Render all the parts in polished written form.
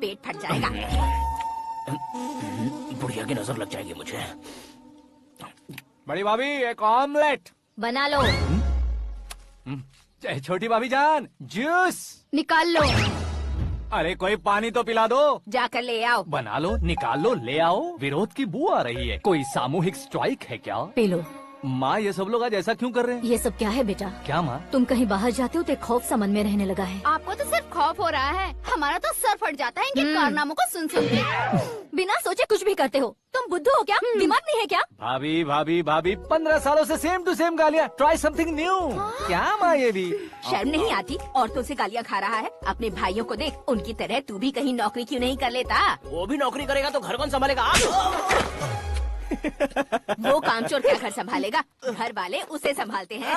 पेट फट जाएगा। बुढ़िया की नजर लग जाएगी मुझे। बड़ी भाभी एक ऑमलेट बना लो। छोटी भाभी जान जूस निकाल लो। अरे कोई पानी तो पिला दो। जाकर ले आओ। बना लो, निकाल लो, ले आओ। विरोध की बू आ रही है। कोई सामूहिक स्ट्राइक है क्या? P low. माँ ये सब लोग आज ऐसा क्यों कर रहे हैं? ये सब क्या है बेटा? क्या माँ? तुम कहीं बाहर जाते हो तो एक खौफ सा मन में रहने लगा है। आपको तो सिर्फ खौफ हो रहा है, हमारा तो सर फट जाता है इनके कारनामों को सुन सुन के। बिना सोचे कुछ भी करते हो। तुम बुद्धू हो क्या? दिमाग नहीं है क्या? भाभी भाभी भाभी 15 सालों से सेम टू सेम गालियाँ। Try something new. क्या माँ ये भी? शर्म नहीं आती? औरतों से गालियाँ खा रहा है। अपने भाइयों को देख, उनकी तरह तू भी कहीं नौकरी क्यों नहीं कर लेता? वो भी नौकरी करेगा तो घर कौन संभालेगा? वो कामचोर क्या घर संभालेगा? घर वाले उसे संभालते हैं।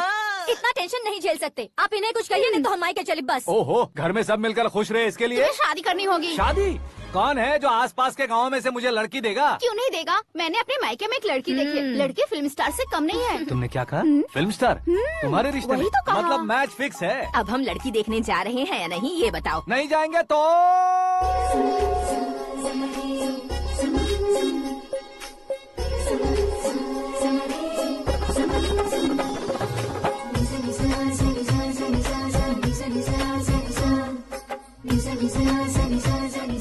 इतना टेंशन नहीं झेल सकते। आप इन्हें कुछ कहिए नहीं तो हम मायके चले बस। ओहो, घर में सब मिलकर खुश रहे इसके लिए। तुम्हें शादी करनी होगी। शादी? कौन है जो आसपास के गाँव में से मुझे लड़की देगा? क्यों नहीं देगा? मैंने अपने मायके में एक लड़की देखी है। लड़की फिल्म स्टार से कम नहीं है। तुमने क्या कहा? Film star? तुम्हारे रिश्ते में? वही तो कहा। मतलब मैच फिक्स है। अब हम लड़की देखने जा रहे हैं या नहीं ये बताओ। नहीं जाएंगे तो?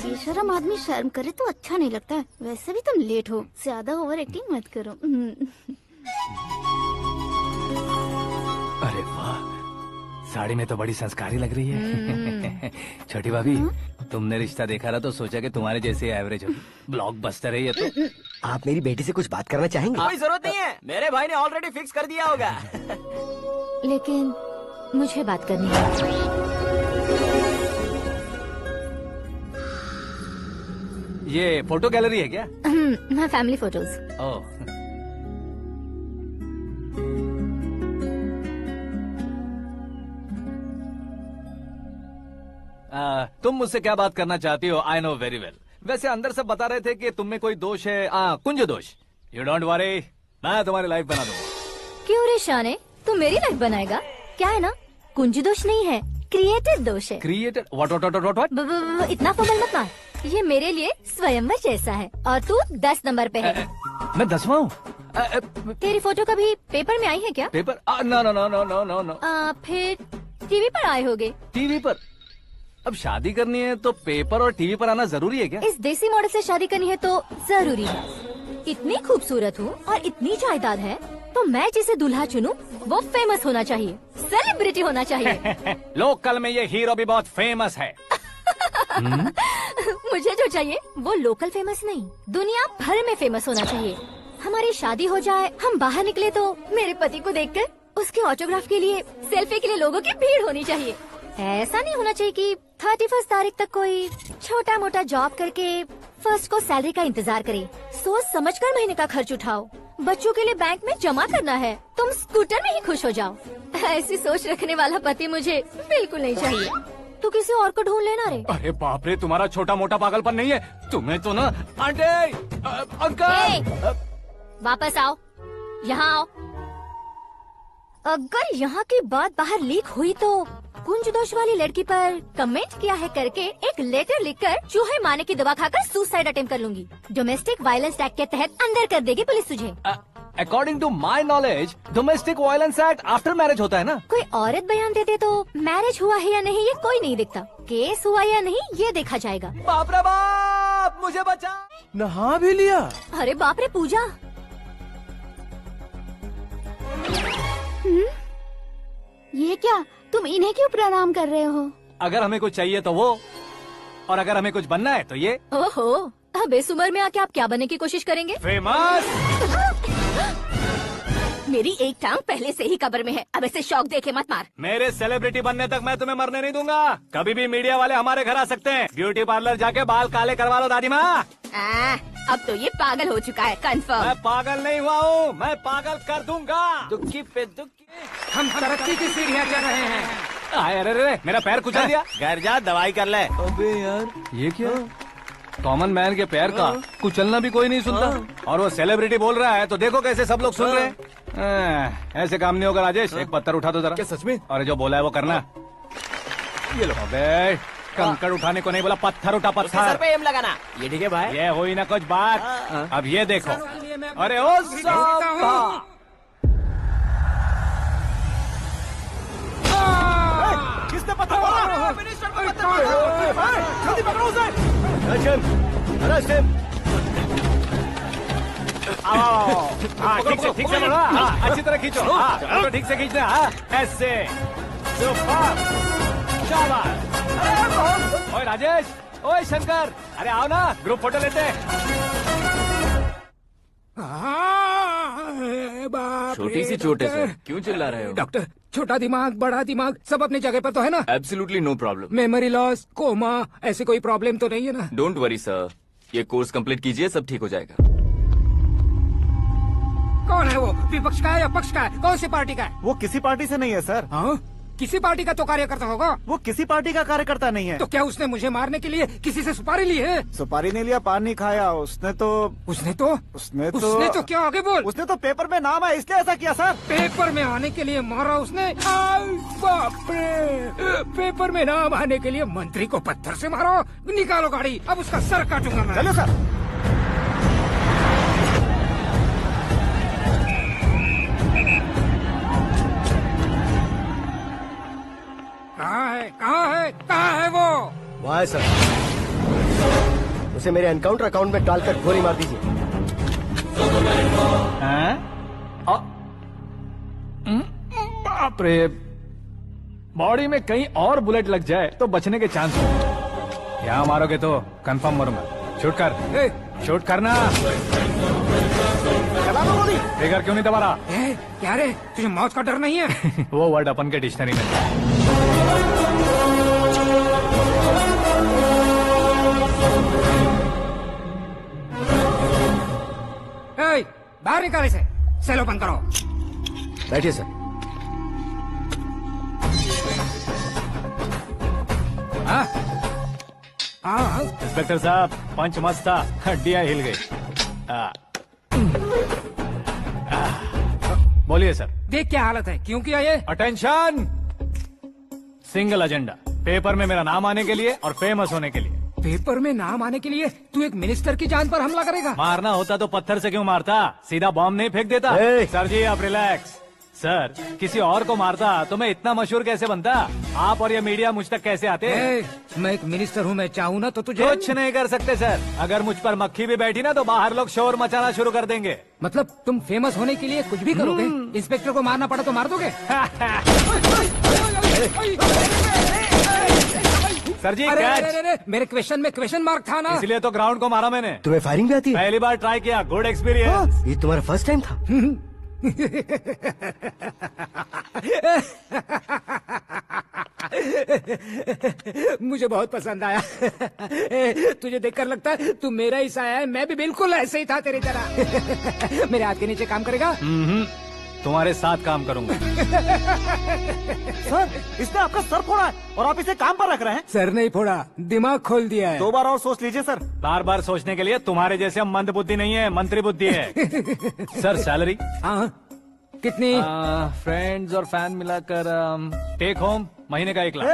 बेशरम आदमी शर्म करे तो अच्छा नहीं लगता है। वैसे भी तुम लेट हो, ज्यादा ओवर एक्टिंग मत करो। अरे वाह, साड़ी में तो बड़ी संस्कारी लग रही है। छोटी भाभी, तुमने रिश्ता देखा था तो सोचा कि तुम्हारे जैसे एवरेज हो। ब्लॉकबस्टर है ये तो। आप मेरी बेटी से कुछ बात करना चाहेंगे? कोई जरूरत नहीं है, मेरे भाई ने ऑलरेडी फिक्स कर दिया होगा। लेकिन मुझे बात करनी है। ये फोटो गैलरी है क्या? मैं फैमिली फोटोज। ओह, तुम मुझसे क्या बात करना चाहती हो? I know very well. वैसे अंदर सब बता रहे थे कि तुम में कोई दोष है। कुंज दोष। यू डोंट वरी, मैं तुम्हारी लाइफ बना दूंगा। क्यों रे शाने, तू मेरी लाइफ बनाएगा? क्या है ना, कुंज दोष नहीं है, क्रिएटेड दोष है। क्रिएटेड? व्हाट? इतना फॉर्मल मत मार। ये मेरे लिए स्वयंवर जैसा है और तू 10 नंबर पे है। मैं 10वां हूँ? तेरी फोटो कभी पेपर में आई है क्या? Paper? No no no no no no no. फिर टीवी पर आए होगे। टीवी पर? अब शादी करनी है तो पेपर और टीवी पर आना जरूरी है क्या? इस देसी मॉडल से शादी करनी है तो जरूरी है। इतनी खूबसूरत हूँ और इतनी जायदाद है तो मैं जिसे दूल्हा चुनूं वो फेमस होना चाहिए, सेलिब्रिटी होना चाहिए। लोकल में ये हीरो भी बहुत फेमस है। मुझे जो चाहिए वो लोकल फेमस नहीं, दुनिया भर में फेमस होना चाहिए। हमारी शादी हो जाए, हम बाहर निकले तो मेरे पति को देखकर उसके ऑटोग्राफ के लिए, सेल्फी के लिए लोगों की भीड़ होनी चाहिए। ऐसा नहीं होना चाहिए कि 31 तारीख तक कोई छोटा मोटा जॉब करके फर्स्ट को सैलरी का इंतजार करे। सोच समझकर महीने का खर्च उठाओ। बच्चों के लिए बैंक में जमा करना है, तुम स्कूटर में ही खुश हो जाओ। ऐसी सोच रखने वाला पति मुझे बिल्कुल नहीं चाहिए। तू किसी और को ढूंढ लेना रे। अरे बाप रे, तुम्हारा छोटा मोटा पागलपन नहीं है। तुम्हें तो ना आंटी, अंकल। वापस आओ, यहाँ आओ। अगर यहाँ की बात बाहर लीक हुई तो कुंज दोष वाली लड़की पर कमेंट किया है करके एक लेटर लिखकर चूहे मारने की दवा खाकर सुसाइड अटेम्प्ट कर लूंगी। डोमेस्टिक वायलेंस एक्ट के तहत अंदर कर देगी पुलिस तुझे। According to my knowledge domestic violence act after marriage होता है ना? कोई औरत बयान दे दे तो मैरिज हुआ है या नहीं ये कोई नहीं दिखता, केस हुआ या नहीं ये देखा जाएगा। बाप रे बाप, मुझे बचा। नहा भी लिया? अरे बाप रे पूजा। ये क्या, तुम इन्हें क्यों प्रणाम कर रहे हो? अगर हमें कुछ चाहिए तो वो, और अगर हमें कुछ बनना है तो ये। ओहो, अब इस उम्र में आके आप क्या बनने की कोशिश करेंगे? फेमस। मेरी एक टांग पहले से ही कब्र में है, अब ऐसे शौक देके मत मार। मेरे सेलिब्रिटी बनने तक मैं तुम्हें मरने नहीं दूंगा। कभी भी मीडिया वाले हमारे घर आ सकते हैं। ब्यूटी पार्लर जाके बाल काले करवा लो दादी माँ। अब तो ये पागल हो चुका है, कंफर्म। मैं पागल नहीं हुआ हूँ, मैं पागल कर दूंगा। दुखी पे दुखी। हम तरक्की की सीढ़ियाँ चढ़ रहे हैं। अरे अरे, मेरा पैर कुचल दिया। घर जा, दवाई कर ले। अबे यार, ये क्या? कॉमन मैन के पैर का कुचलना भी कोई नहीं सुनता, और वो सेलिब्रिटी बोल रहा है तो देखो कैसे सब लोग सुन रहे हैं। ऐसे काम नहीं होगा राजेश, एक पत्थर उठा दो जरा। क्या सच में? और जो बोला है वो करना। ये लो। अबे कंकड़ उठाने को नहीं बोला, पत्थर उठा उसके सर पत्थर। पे एम लगाना। ये ठीक है भाई। ये हुई ना कुछ बात। अब ये देखो। अरे ओ साहब, किसने पत्थर मारा? मिनिस्टर को पत्थर मारा। जल्दी पकड़ो उसे। हाँ, ठीक से पकड़ो, हाँ, अच्छी तरह खींचो, हाँ, तो ठीक से खींचना, हाँ, ऐसे, सुपर, शाबाश। ओए राजेश, ओए शंकर, अरे आओ ना, ग्रुप फोटो लेते हैं। छोटी सी चोट है सर, क्यों चिल्ला रहे हो? डॉक्टर, छोटा दिमाग बड़ा दिमाग सब अपनी जगह पर तो है ना? Absolutely no problem. Memory loss, coma, ऐसी कोई प्रॉब्लम तो नहीं है ना? डोंट वरी सर, ये कोर्स कंप्लीट कीजिए, सब ठीक हो जाएगा। कौन है वो? विपक्ष का है या पक्ष का है? कौन सी पार्टी का है? वो किसी पार्टी से नहीं है सर। हाँ? किसी पार्टी का तो कार्यकर्ता होगा। वो किसी पार्टी का कार्यकर्ता नहीं है। तो क्या उसने मुझे मारने के लिए किसी से सुपारी ली है? सुपारी नहीं लिया, पान नहीं खाया। उसने तो उसने तो क्या आगे बोल? उसने तो पेपर में नाम है इसलिए ऐसा किया सर। पेपर में आने के लिए मारा उसने? आय बाप रे! पेपर में नाम आने के लिए मंत्री को पत्थर से मारो? निकालो गाड़ी, अब उसका सर काटूंगा मैं। चलो सर। कहाँ है वो? वहाँ है सर, उसे मेरे एनकाउंटर अकाउंट में डालकर गोली मार दीजिए। हैं? बाप रे, बॉडी में कहीं और बुलेट लग जाए तो बचने के चांस हो। यहाँ मारोगे तो कंफर्म मरूंगा। शूट कर, शूट करना। चला दो गोली। ट्रिगर क्यों नहीं दबा रहा? क्या रे, तुझे मौत का डर नहीं है? वो वर्ड अपन के डिक्शनरी में था। बाहर निकाल इसे, सेल ओपन करो। बैठिए सर। इंस्पेक्टर साहब, पंच मस्त था, हड्डियां हिल गई। बोलिए सर। देख क्या हालत है, क्यों किया ये? अटेंशन, सिंगल एजेंडा, पेपर में मेरा नाम आने के लिए और फेमस होने के लिए। पेपर में नाम आने के लिए तू एक मिनिस्टर की जान पर हमला करेगा? मारना होता तो पत्थर से क्यों मारता, सीधा बॉम्ब नहीं फेंक देता। सर जी आप रिलैक्स। सर, किसी और को मारता तो मैं इतना मशहूर कैसे बनता? आप और ये मीडिया मुझ तक कैसे आते? मैं एक मिनिस्टर हूँ, मैं चाहूँ ना तो तुझे कुछ नहीं कर सकते सर। अगर मुझ पर मक्खी भी बैठी ना तो बाहर लोग शोर मचाना शुरू कर देंगे। मतलब तुम फेमस होने के लिए कुछ भी करोगे? इंस्पेक्टर को मारना पड़ा तो मार दोगे? सर जी अरे, मेरे क्वेश्चन में क्वेश्चन मार्क था ना, इसलिए तो ग्राउंड को मारा मैंने। तुम्हें फायरिंग भी आती है? पहली बार ट्राई किया, गुड एक्सपीरियंस। ये तुम्हारा फर्स्ट टाइम था? मुझे बहुत पसंद आया। तुझे देखकर लगता है तू मेरा ही साया है, मैं भी बिल्कुल ऐसे ही था तेरी तरह। मेरे हाथ के नीचे काम करेगा? तुम्हारे साथ काम करूंगा। सर, इसने आपका सर फोड़ा है और आप इसे काम पर रख रहे हैं। सर नहीं फोड़ा, दिमाग खोल दिया है। 2 बार और सोच लीजिए सर। बार बार सोचने के लिए तुम्हारे जैसे मंद बुद्धि नहीं है, मंत्री बुद्धि है। Sir salary? हाँ, कितनी? फ्रेंड्स और फैन मिलाकर टेक होम महीने का 1 लाख।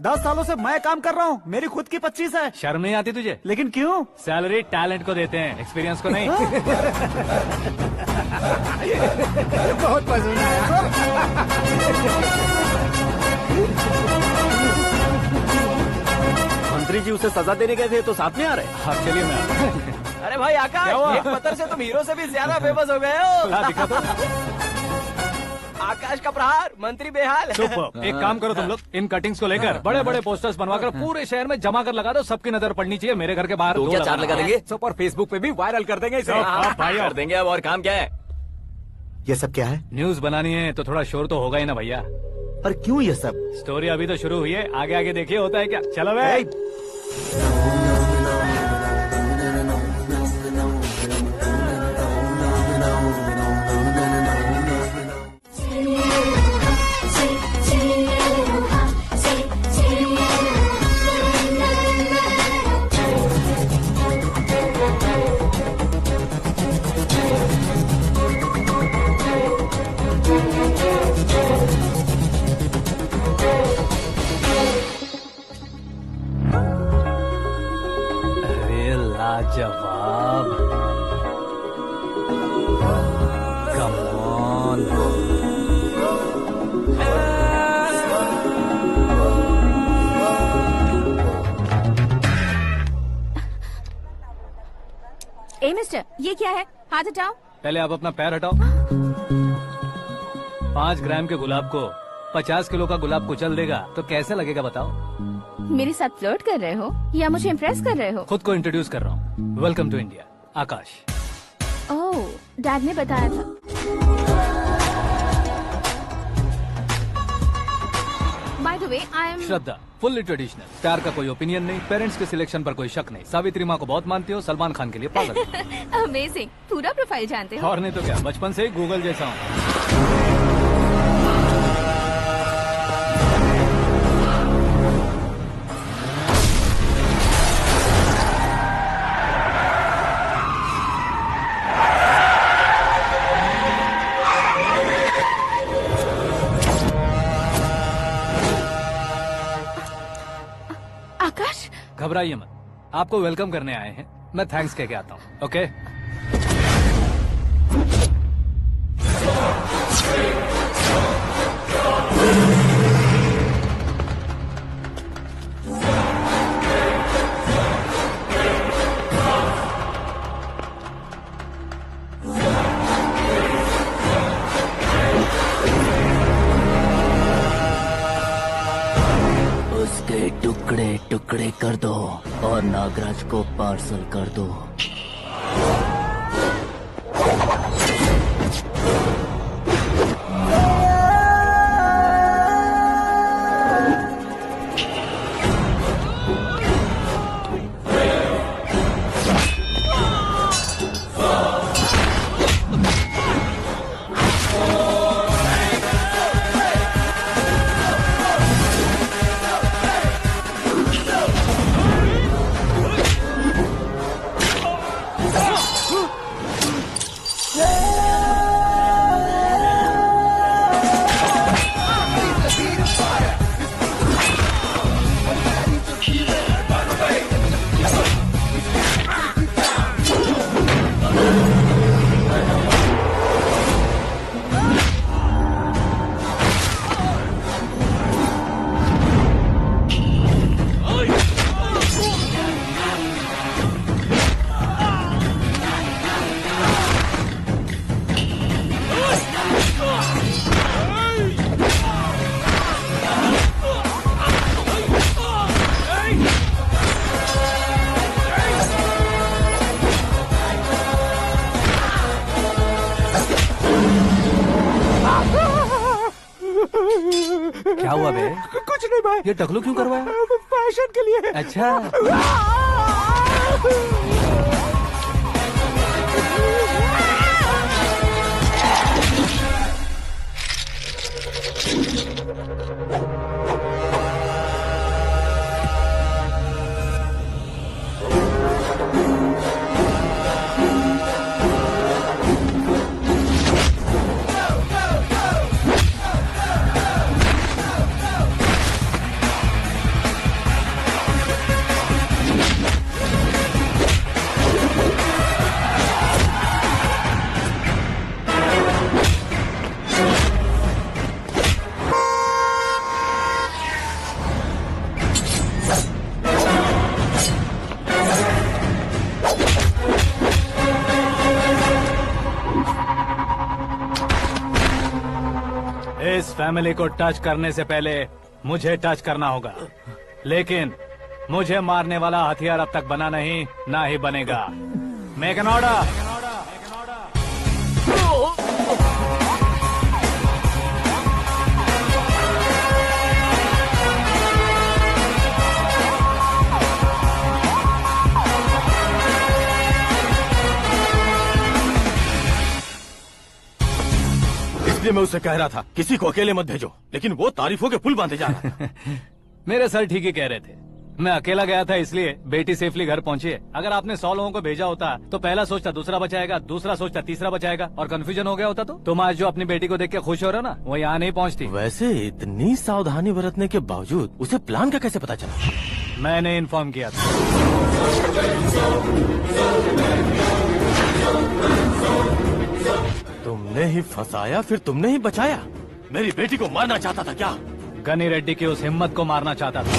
10 सालों से मैं काम कर रहा हूँ, मेरी खुद की 25 है। शर्म नहीं आती तुझे? लेकिन क्यों? सैलरी टैलेंट को देते हैं, एक्सपीरियंस को नहीं। बहुत पसंद आया। मंत्री जी उसे सजा देने गए थे तो साथ में आ रहे। हाँ चलिए मैं आता हूं। अरे भाई आकाश, एक पत्थर से तुम हीरो से भी ज्यादा फेमस हो गए हो। ला दिखा दो। आकाश का प्रहार, मंत्री बेहाल। सुपर। एक काम करो तुम लोग, इन कटिंग्स को लेकर बड़े बड़े पोस्टर्स बनवाकर पूरे शहर में जमा कर लगा दो, सबकी नजर पड़नी चाहिए। मेरे घर के बाहर तो क्या 4 लगा देंगे? और फेसबुक पे भी वायरल कर देंगे इसे। भाई कर देंगे। अब और काम क्या है? ये सब क्या है? न्यूज बनानी है तो थोड़ा शोर तो होगा ही ना भैया। पर क्यों ये सब? स्टोरी अभी तो शुरू हुई है, आगे आगे देखिए होता है क्या। चलो भाई। लाजवाब। Come on. ए मिस्टर, ये क्या है? हाथ हटाओ। पहले आप अपना पैर हटाओ। 5 ग्राम के गुलाब को 50 किलो का गुलाब कुचल देगा तो कैसे लगेगा बताओ? मेरे साथ फ्लर्ट कर रहे हो या मुझे इम्प्रेस कर रहे हो? खुद को इंट्रोड्यूस कर रहा हूँ। Welcome to India, Akash. Oh, dad ने बताया था। By the way, I am Shraddha, fully traditional. प्यार का कोई ओपिनियन नहीं, पेरेंट्स के सिलेक्शन पर कोई शक नहीं। सावित्री माँ को बहुत मानती हो, सलमान खान के लिए पागल हो। अमेजिंग, पूरा प्रोफाइल जानते हो। और नहीं तो क्या, बचपन से ही गूगल जैसा हूँ। आकाश, घबराइए मत, आपको वेलकम करने आए हैं। मैं थैंक्स कह के आता हूँ। ओके? उसके टुकड़े टुकड़े कर दो और नागराज को पार्सल कर दो। क्या हुआ बे? कुछ नहीं भाई, ये टकलू क्यों करवाया? फैशन के लिए। अच्छा, इस फैमिली को टच करने से पहले मुझे टच करना होगा, लेकिन मुझे मारने वाला हथियार अब तक बना नहीं, ना ही बनेगा। Make an order. इसलिए मैं उससे कह रहा था किसी को अकेले मत भेजो, लेकिन वो तारीफों के पुल बांधे जा रहा है। मेरे सर ठीक ही कह रहे थे। मैं अकेला गया था इसलिए बेटी सेफली घर पहुंची है। अगर आपने 100 लोगों को भेजा होता तो पहला सोचता दूसरा बचाएगा, दूसरा सोचता तीसरा बचाएगा, और कंफ्यूजन हो गया होता तो तुम आज जो अपनी बेटी को देख के खुश हो रहे हो ना, वो यहाँ नहीं पहुँचती। वैसे इतनी सावधानी बरतने के बावजूद उसे प्लान का कैसे पता चला? मैंने इन्फॉर्म किया था। मैंने ही फंसाया फिर तुमने ही बचाया। मेरी बेटी को मारना चाहता था क्या? गनी रेड्डी की उस हिम्मत को मारना चाहता था।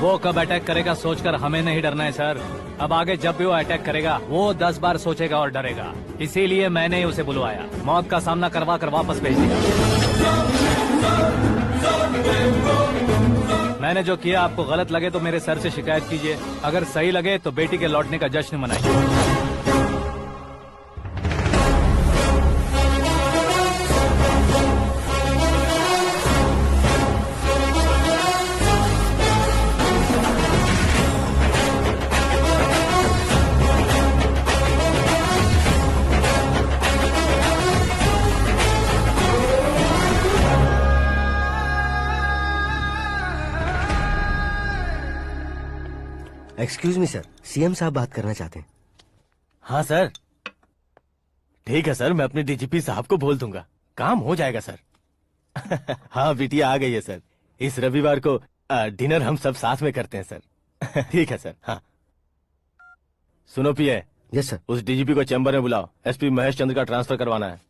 वो कब अटैक करेगा सोचकर हमें नहीं डरना है सर। अब आगे जब भी वो अटैक करेगा वो 10 बार सोचेगा और डरेगा। इसीलिए मैंने ही उसे बुलवाया। मौत का सामना करवा कर वापस भेज दिया। मैंने जो किया आपको गलत लगे तो मेरे सर से शिकायत कीजिए, अगर सही लगे तो बेटी के लौटने का जश्न मनाइए। एक्सक्यूज मी सर, सीएम साहब बात करना चाहते हैं। हाँ सर, ठीक है सर, मैं अपने डीजीपी साहब को बोल दूंगा, काम हो जाएगा सर। हाँ बिटिया आ गई है सर। इस रविवार को डिनर हम सब साथ में करते हैं सर। ठीक है सर। हाँ सुनो पिए। Yes sir. उस डीजीपी को चैम्बर में बुलाओ, एसपी महेश चंद्र का ट्रांसफर करवाना है।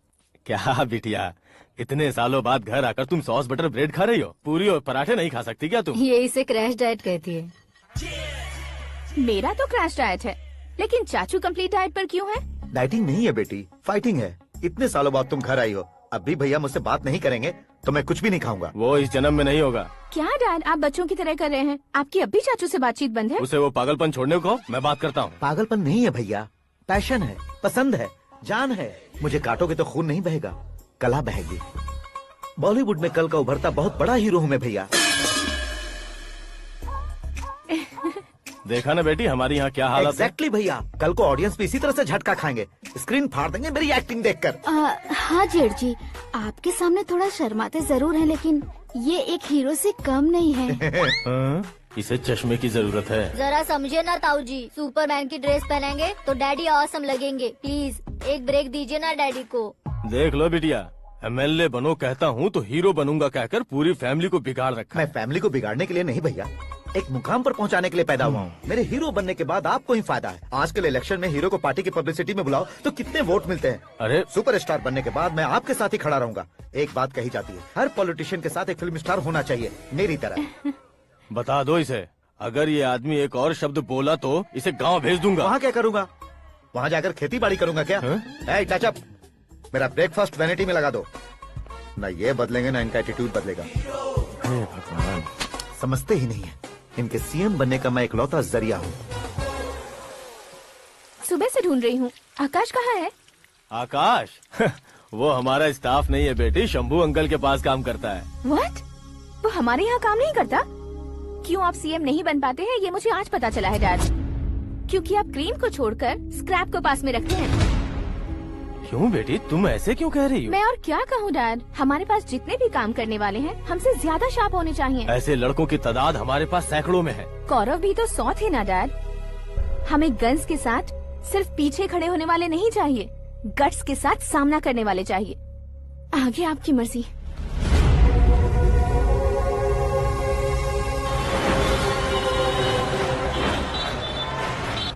क्या बिटिया, इतने सालों बाद घर आकर तुम सॉस बटर ब्रेड खा रही हो? पूरी और पराठे नहीं खा सकती क्या तुम? ये इसे क्रैश डाइट कहती है। मेरा तो क्रैश डाइट है, लेकिन चाचू कंप्लीट डाइट पर क्यों है? डाइटिंग नहीं है बेटी, फाइटिंग है। इतने सालों बाद तुम घर आई हो, अब भी भैया मुझसे बात नहीं करेंगे तो मैं कुछ भी नहीं खाऊंगा। वो इस जन्म में नहीं होगा। क्या डैड, आप बच्चों की तरह कर रहे हैं? आपकी अब भी चाचू से बातचीत बंद है? उसे वो पागलपन छोड़ने को, मैं बात करता हूँ। पागलपन नहीं है भैया, पैशन है, पसंद है, जान है। मुझे काटोगे तो खून नहीं बहेगा, कला बहेगी। बॉलीवुड में कल का उभरता बहुत बड़ा हीरो हूँ मैं भैया। देखा ना बेटी हमारी यहाँ क्या हालत है। एग्जैक्टली भैया, कल को ऑडियंस भी इसी तरह से झटका खाएंगे, स्क्रीन फाड़ देंगे मेरी एक्टिंग देखकर। हाँ जेठ जी, आपके सामने थोड़ा शर्माते जरूर हैं, लेकिन ये एक हीरो से कम नहीं है। इसे चश्मे की जरूरत है। जरा समझे ना ताऊ जी, सुपरमैन की ड्रेस पहनेंगे तो डैडी ऑसम लगेंगे। प्लीज एक ब्रेक दीजिए ना डैडी को। देख लो बिटिया, एमएलए बनो कहता हूँ तो हीरो बनूंगा कहकर पूरी फैमिली को बिगाड़ रखा। मैं फैमिली को बिगाड़ने के लिए नहीं भैया, एक मुकाम पर पहुंचाने के लिए पैदा हुआ हूँ। मेरे हीरो बनने के बाद आपको ही फायदा है। आजकल इलेक्शन में हीरो को पार्टी की पब्लिसिटी में बुलाओ तो कितने वोट मिलते हैं। अरे सुपरस्टार बनने के बाद मैं आपके साथ ही खड़ा रहूंगा। एक बात कही जाती है, हर पॉलिटिशियन के साथ एक फिल्म स्टार होना चाहिए, मेरी तरह। बता दो इसे, अगर ये आदमी एक और शब्द बोला तो इसे गाँव भेज दूंगा। वहाँ क्या करूँगा? वहाँ जाकर खेती बाड़ी करूँगा क्या? टच अप, मेरा ब्रेकफास्ट वैनिटी में लगा दो। न ये बदलेंगे न इनका एटीट्यूड बदलेगा। भगवान, समझते ही नहीं है, इनके सीएम बनने का मैं इकलौता जरिया हूँ। सुबह से ढूंढ रही हूँ, आकाश कहाँ है? आकाश? वो हमारा स्टाफ नहीं है बेटी, शंभू अंकल के पास काम करता है। व्हाट? वो हमारे यहाँ काम नहीं करता? क्यों आप सीएम नहीं बन पाते हैं ये मुझे आज पता चला है डैड। क्योंकि आप क्रीम को छोड़कर स्क्रैप को पास में रखते हैं। क्यों बेटी, तुम ऐसे क्यों कह रही हो? मैं और क्या कहूँ डैड, हमारे पास जितने भी काम करने वाले हैं हमसे ज्यादा शार्प होने चाहिए। ऐसे लड़कों की तादाद हमारे पास सैकड़ों में है। कौरव भी तो 100 थे ना डैड। हमें गन्स के साथ सिर्फ पीछे खड़े होने वाले नहीं चाहिए, गट्स के साथ सामना करने वाले चाहिए। आगे आपकी मर्जी।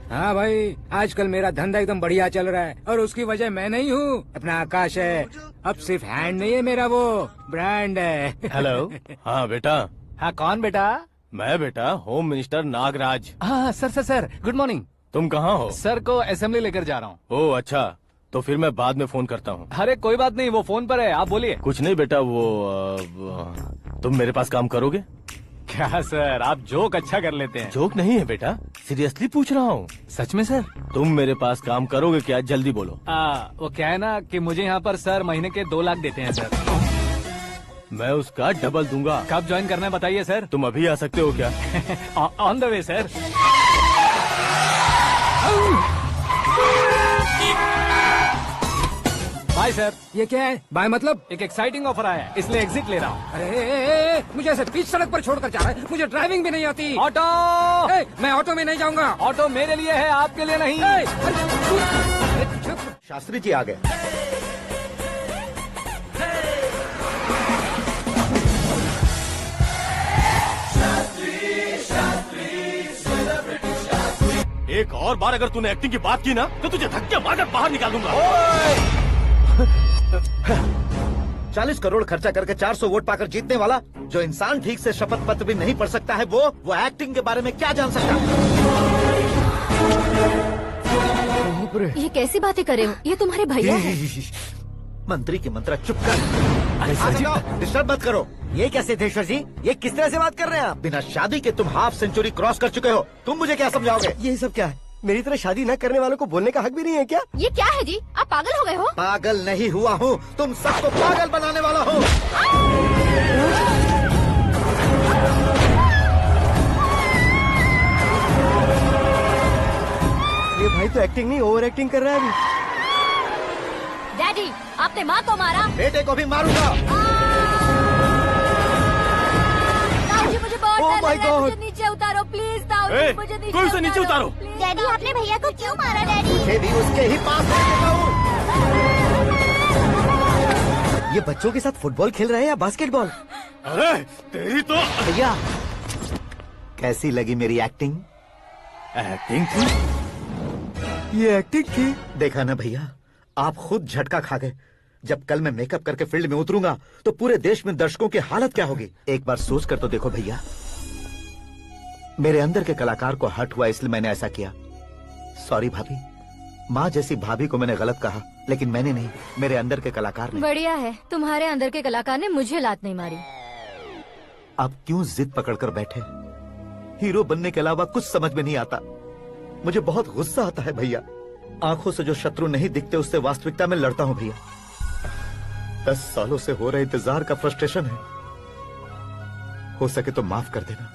हाँ भाई, आजकल मेरा धंधा एकदम बढ़िया चल रहा है और उसकी वजह मैं नहीं हूँ, अपना आकाश है। अब सिर्फ हैंड नहीं है मेरा, वो ब्रांड है। हेलो। हाँ बेटा। हाँ कौन बेटा? मैं बेटा होम मिनिस्टर नागराज। हाँ सर गुड मॉर्निंग। तुम कहाँ हो? सर को असेंबली लेकर जा रहा हूँ। ओह अच्छा, तो फिर मैं बाद में फोन करता हूँ। अरे कोई बात नहीं, वो फोन पर है, आप बोलिए। कुछ नहीं बेटा, तुम मेरे पास काम करोगे? क्या सर, आप जोक अच्छा कर लेते हैं। जोक नहीं है बेटा, सीरियसली पूछ रहा हूँ। सच में सर? तुम मेरे पास काम करोगे क्या? जल्दी बोलो। वो क्या है ना कि मुझे यहाँ पर सर महीने के 2 लाख देते हैं सर। मैं उसका डबल दूंगा। कब ज्वाइन करना है बताइए सर। तुम अभी आ सकते हो क्या? On the way sir. Bye sir. ये क्या है? बाय मतलब? एक एक्साइटिंग ऑफर आया है, इसलिए एग्जिट ले रहा हूँ। अरे मुझे ऐसे बीच सड़क पर छोड़कर जा रहा है, मुझे ड्राइविंग भी नहीं आती। ऑटो! मैं ऑटो में नहीं जाऊंगा। ऑटो मेरे लिए है, आपके लिए नहीं। शास्त्री जी आ गए। एक और बार अगर तूने एक्टिंग की बात की ना तो तुझे धक्के मारकर बाहर निकालूंगा। 40 करोड़ खर्चा करके 400 वोट पाकर जीतने वाला जो इंसान ठीक से शपथ पत्र भी नहीं पढ़ सकता है, वो एक्टिंग के बारे में क्या जान सकता है? ये कैसी बातें कर रहे हो? ये तुम्हारे भैया हैं। मंत्री की मंत्रा चुप कर। डिस्टर्ब मत करो। ये क्या सिद्धेश्वर जी, ये किस तरह से बात कर रहे हैं आप? बिना शादी के तुम हाफ सेंचुरी क्रॉस कर चुके हो, तुम मुझे क्या समझाओगे? ये सब क्या है? मेरी तरह शादी न करने वालों को बोलने का हक भी नहीं है क्या? ये क्या है जी? आप पागल हो गए हो? पागल नहीं हुआ हूँ, तुम सबको पागल बनाने वाला हूँ। ये भाई तो एक्टिंग नहीं ओवर एक्टिंग कर रहा है अभी। डैडी, आपने माँ को मारा। बेटे को भी मारूंगा। ताऊजी, मुझे बहुत Oh डर my लग रहा है। God. मुझे नीचे उतारो प्लीज। ताऊजी, ए, मुझे नीचे कोई उसे नीचे उतारो। प्लीज। डैडी आपने भैया को क्यों मारा डैडी? मुझे भी उसके ही पास रहने दो। ये बच्चों के साथ फुटबॉल खेल रहे हैं या बास्केटबॉल? अरे तेरी तो भैया, कैसी लगी मेरी एक्टिंग? एक्टिंग थी। ये एक्टिंग थी। देखा ना भैया, आप खुद झटका खा गए। जब कल मैं मेकअप करके फील्ड में उतरूंगा तो पूरे देश में दर्शकों की हालत क्या होगी? एक बार सोच कर तो देखो भैया। मेरे अंदर के कलाकार को हर्ट हुआ इसलिए मैंने ऐसा किया। सॉरी भाभी। माँ जैसी भाभी को मैंने गलत कहा, लेकिन मैंने नहीं, मेरे अंदर के कलाकार ने। बढ़िया है, तुम्हारे अंदर के कलाकार ने मुझे लात नहीं मारी। आप क्यों जिद पकड़कर बैठे? हीरो बनने के अलावा कुछ समझ में नहीं आता। मुझे बहुत गुस्सा आता है भैया। आंखों से जो शत्रु नहीं दिखते उससे वास्तविकता में लड़ता हूँ भैया। 10 सालों से हो रहे इंतजार का फ्रस्ट्रेशन है। हो सके तो माफ कर देना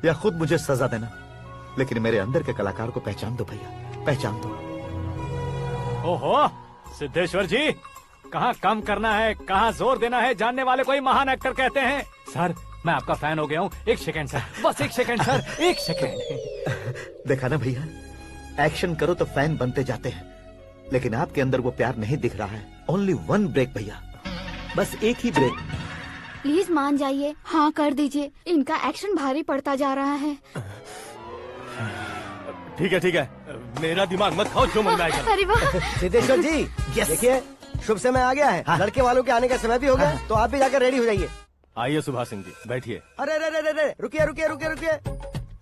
या खुद मुझे सजा देना, लेकिन मेरे अंदर के कलाकार को पहचान दो भैया, पहचान दो। ओहो सिद्धेश्वर जी, कहाँ कम करना है, कहाँ जोर देना है, जानने वाले को ही महान एक्टर कहते हैं। सर, मैं आपका फैन हो गया हूँ। एक सेकंड सर, बस एक सेकंड सर, एक सेकंड। देखा ना भैया, एक्शन करो तो फैन बनते जाते हैं, लेकिन आपके अंदर वो प्यार नहीं दिख रहा है। ओनली वन ब्रेक भैया, बस एक ही ब्रेक। प्लीज मान जाइए, हाँ कर दीजिए। इनका एक्शन भारी पड़ता जा रहा है। ठीक है, मेरा दिमाग मत खाओ, जो मन में आएगा। अरे वाह। सिद्धेश्वर जी, देखिए शुभ समय आ गया है। लड़के वालों के आने का समय भी हो गया, तो आप भी जाकर रेडी हो जाइए। आइए सुभाष सिंह जी, बैठिए। अरे रुकिए।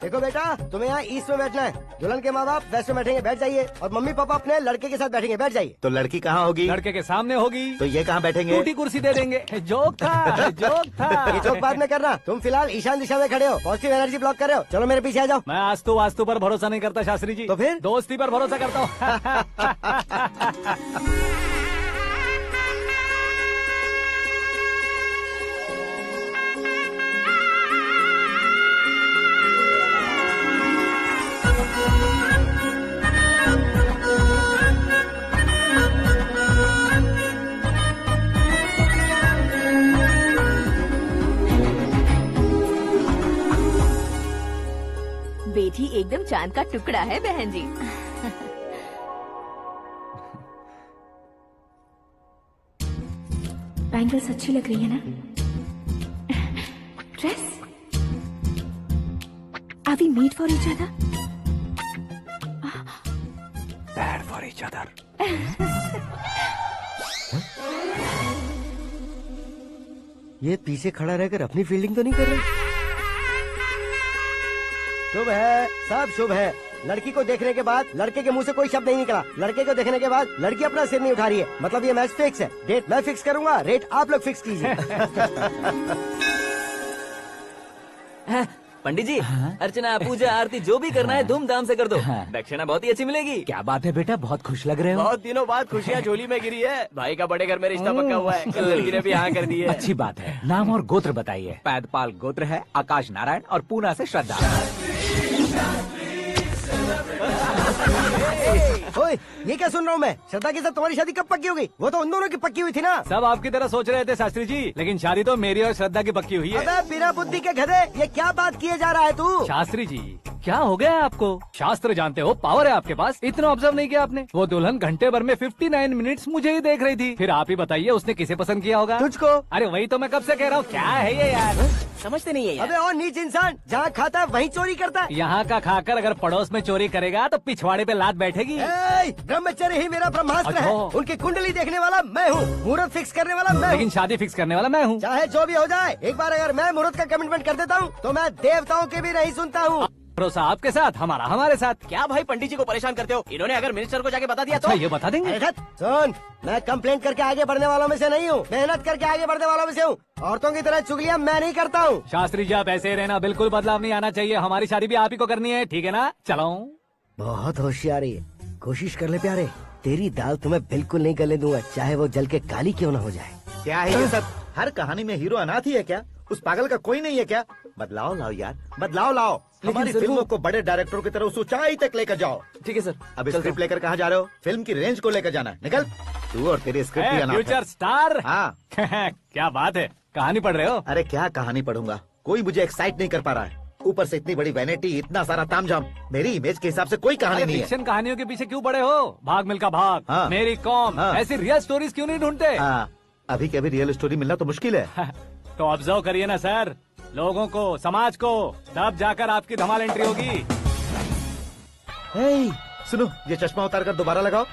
देखो बेटा, तुम्हें यहाँ ईस्ट में बैठना है। दुल्हन के माँ बाप वेस्ट में बैठेंगे, बैठ जाइए। और मम्मी पापा अपने लड़के के साथ बैठेंगे, बैठ जाइए। तो लड़की कहाँ होगी? लड़के के सामने होगी। तो ये कहाँ बैठेंगे? टूटी कुर्सी दे देंगे। जोक था, जोक था। ये जोक बाद में करना। तुम फिलहाल ईशान दिशा में खड़े हो, पॉजिटिव एनर्जी ब्लॉक कर रहे हो। चलो मेरे पीछे आ जाओ। मैं वास्तु पर भरोसा नहीं करता शास्त्री जी। तो फिर? दोस्ती पर भरोसा करता हूँ। बेटी एकदम चांद का टुकड़ा है बहन जी। बैंगल्स अच्छी लग रही है ना? Dress? Are we made for each other? Bad for each other. ये पीछे खड़ा रहकर अपनी फील्डिंग तो नहीं कर रहे? शुभ है, सब शुभ है। लड़की को देखने के बाद लड़के के मुंह से कोई शब्द नहीं निकला। लड़के को देखने के बाद लड़की अपना सिर नहीं उठा रही है, मतलब ये मैच फिक्स है। डेट मैं फिक्स करूंगा, रेट आप लोग फिक्स कीजिए। पंडित जी, अर्चना पूजा आरती जो भी करना है धूमधाम से कर दो। दक्षिणा बहुत ही अच्छी मिलेगी। क्या बात है बेटा, बहुत खुश लग रहे हो। बहुत दिनों बाद खुशियाँ झोली में गिरी है। भाई का बड़े घर में रिश्ता पक्का हुआ है, लड़की ने भी हाँ कर दी है। अच्छी बात है। नाम और गोत्र बताइए। पैदपाल गोत्र है, आकाश नारायण, और पूना से श्रद्धा। ओए, ये क्या सुन रहा हूँ मैं? श्रद्धा के साथ तुम्हारी शादी कब पक्की हो गई? वो तो उन दोनों की पक्की हुई थी ना। सब आपकी तरह सोच रहे थे शास्त्री जी, लेकिन शादी तो मेरी और श्रद्धा की पक्की हुई है। अबे बिना बुद्धि के गधे, ये क्या बात किए जा रहा है तू? शास्त्री जी, क्या हो गया है आपको? शास्त्र जानते हो, पावर है आपके पास, इतना ऑब्जर्व नहीं किया आपने? वो दुल्हन घंटे भर में 59 मिनट्स मुझे ही देख रही थी। फिर आप ही बताइए उसने किसे पसंद किया होगा? तुझको। अरे वही तो मैं कब से कह रहा हूँ, क्या है ये यार? समझते नहीं है यार। अबे और नीच इंसान, जहाँ खाता है वहीं चोरी करता है। यहाँ का खाकर अगर पड़ोस में चोरी करेगा तो पिछवाड़े पे लात बैठेगी। ब्रह्मचर्य ही मेरा ब्रह्मास्त्र है। अच्छा। उनकी कुंडली देखने वाला मैं हूँ, मुहूर्त फिक्स करने वाला मैं लेकिन हूँ। शादी फिक्स करने वाला मैं हूँ। चाहे जो भी हो जाए, एक बार अगर मैं मुहूर्त का कमिटमेंट कर देता हूँ तो मैं देवताओं के भी नहीं सुनता हूँ। भरोसा आपके साथ, हमारा हमारे साथ। क्या भाई पंडित जी को परेशान करते हो? इन्होंने अगर मिनिस्टर को जाके बता दिया तो? अच्छा ये बता देंगे? अरे सुन, मैं कंप्लेंट करके आगे बढ़ने वालों में से नहीं हूँ, मेहनत करके आगे बढ़ने वालों में से हूँ। औरतों की तरह चुगलियाँ मैं नहीं करता हूँ। शास्त्री जी आप ऐसे ही रहना, बिल्कुल बदलाव नहीं आना चाहिए। हमारी शादी भी आप ही को करनी है, ठीक है ना? चलो। बहुत होशियारी है, कोशिश कर ले प्यारे, तेरी दाल तुम्हें बिल्कुल नहीं गले दूंगा, चाहे वो जल के काली क्यों न हो जाए। क्या है ये सब? हर कहानी में हीरो अनाथ ही है क्या? उस पागल का कोई नहीं है क्या? बदलाव लाओ यार, बदलाव लाओ। हमारी फिल्मों को बड़े डायरेक्टरों की तरह उस ऊंचाई तक लेकर जाओ। ठीक है सर। अब स्क्रिप्ट लेकर कहाँ जा रहे हो? फिल्म की रेंज को लेकर जाना है। निकल तू और तेरी स्क्रिप्ट ही अनाथ है। Future star. हाँ क्या बात है, कहानी पढ़ रहे हो? अरे क्या कहानी पढ़ूंगा, कोई मुझे एक्साइट नहीं कर पा रहा है। ऊपर से इतनी बड़ी वैनिटी, इतना सारा तामझाम, मेरी इमेज के हिसाब से कोई कहानी नहीं है। फिक्शन कहानियों के पीछे क्यों पड़े हो? भाग मिल्खा भाग, हाँ। मेरी कॉम, हाँ। ऐसी रियल स्टोरीज क्यों नहीं ढूंढते? हाँ, अभी के अभी रियल स्टोरी मिलना तो मुश्किल है। तो ऑब्जर्व करिए ना सर, लोगों को, समाज को, तब जाकर आपकी धमाल एंट्री होगी। हे, सुनो, ये चश्मा उतार कर दोबारा लगाओ।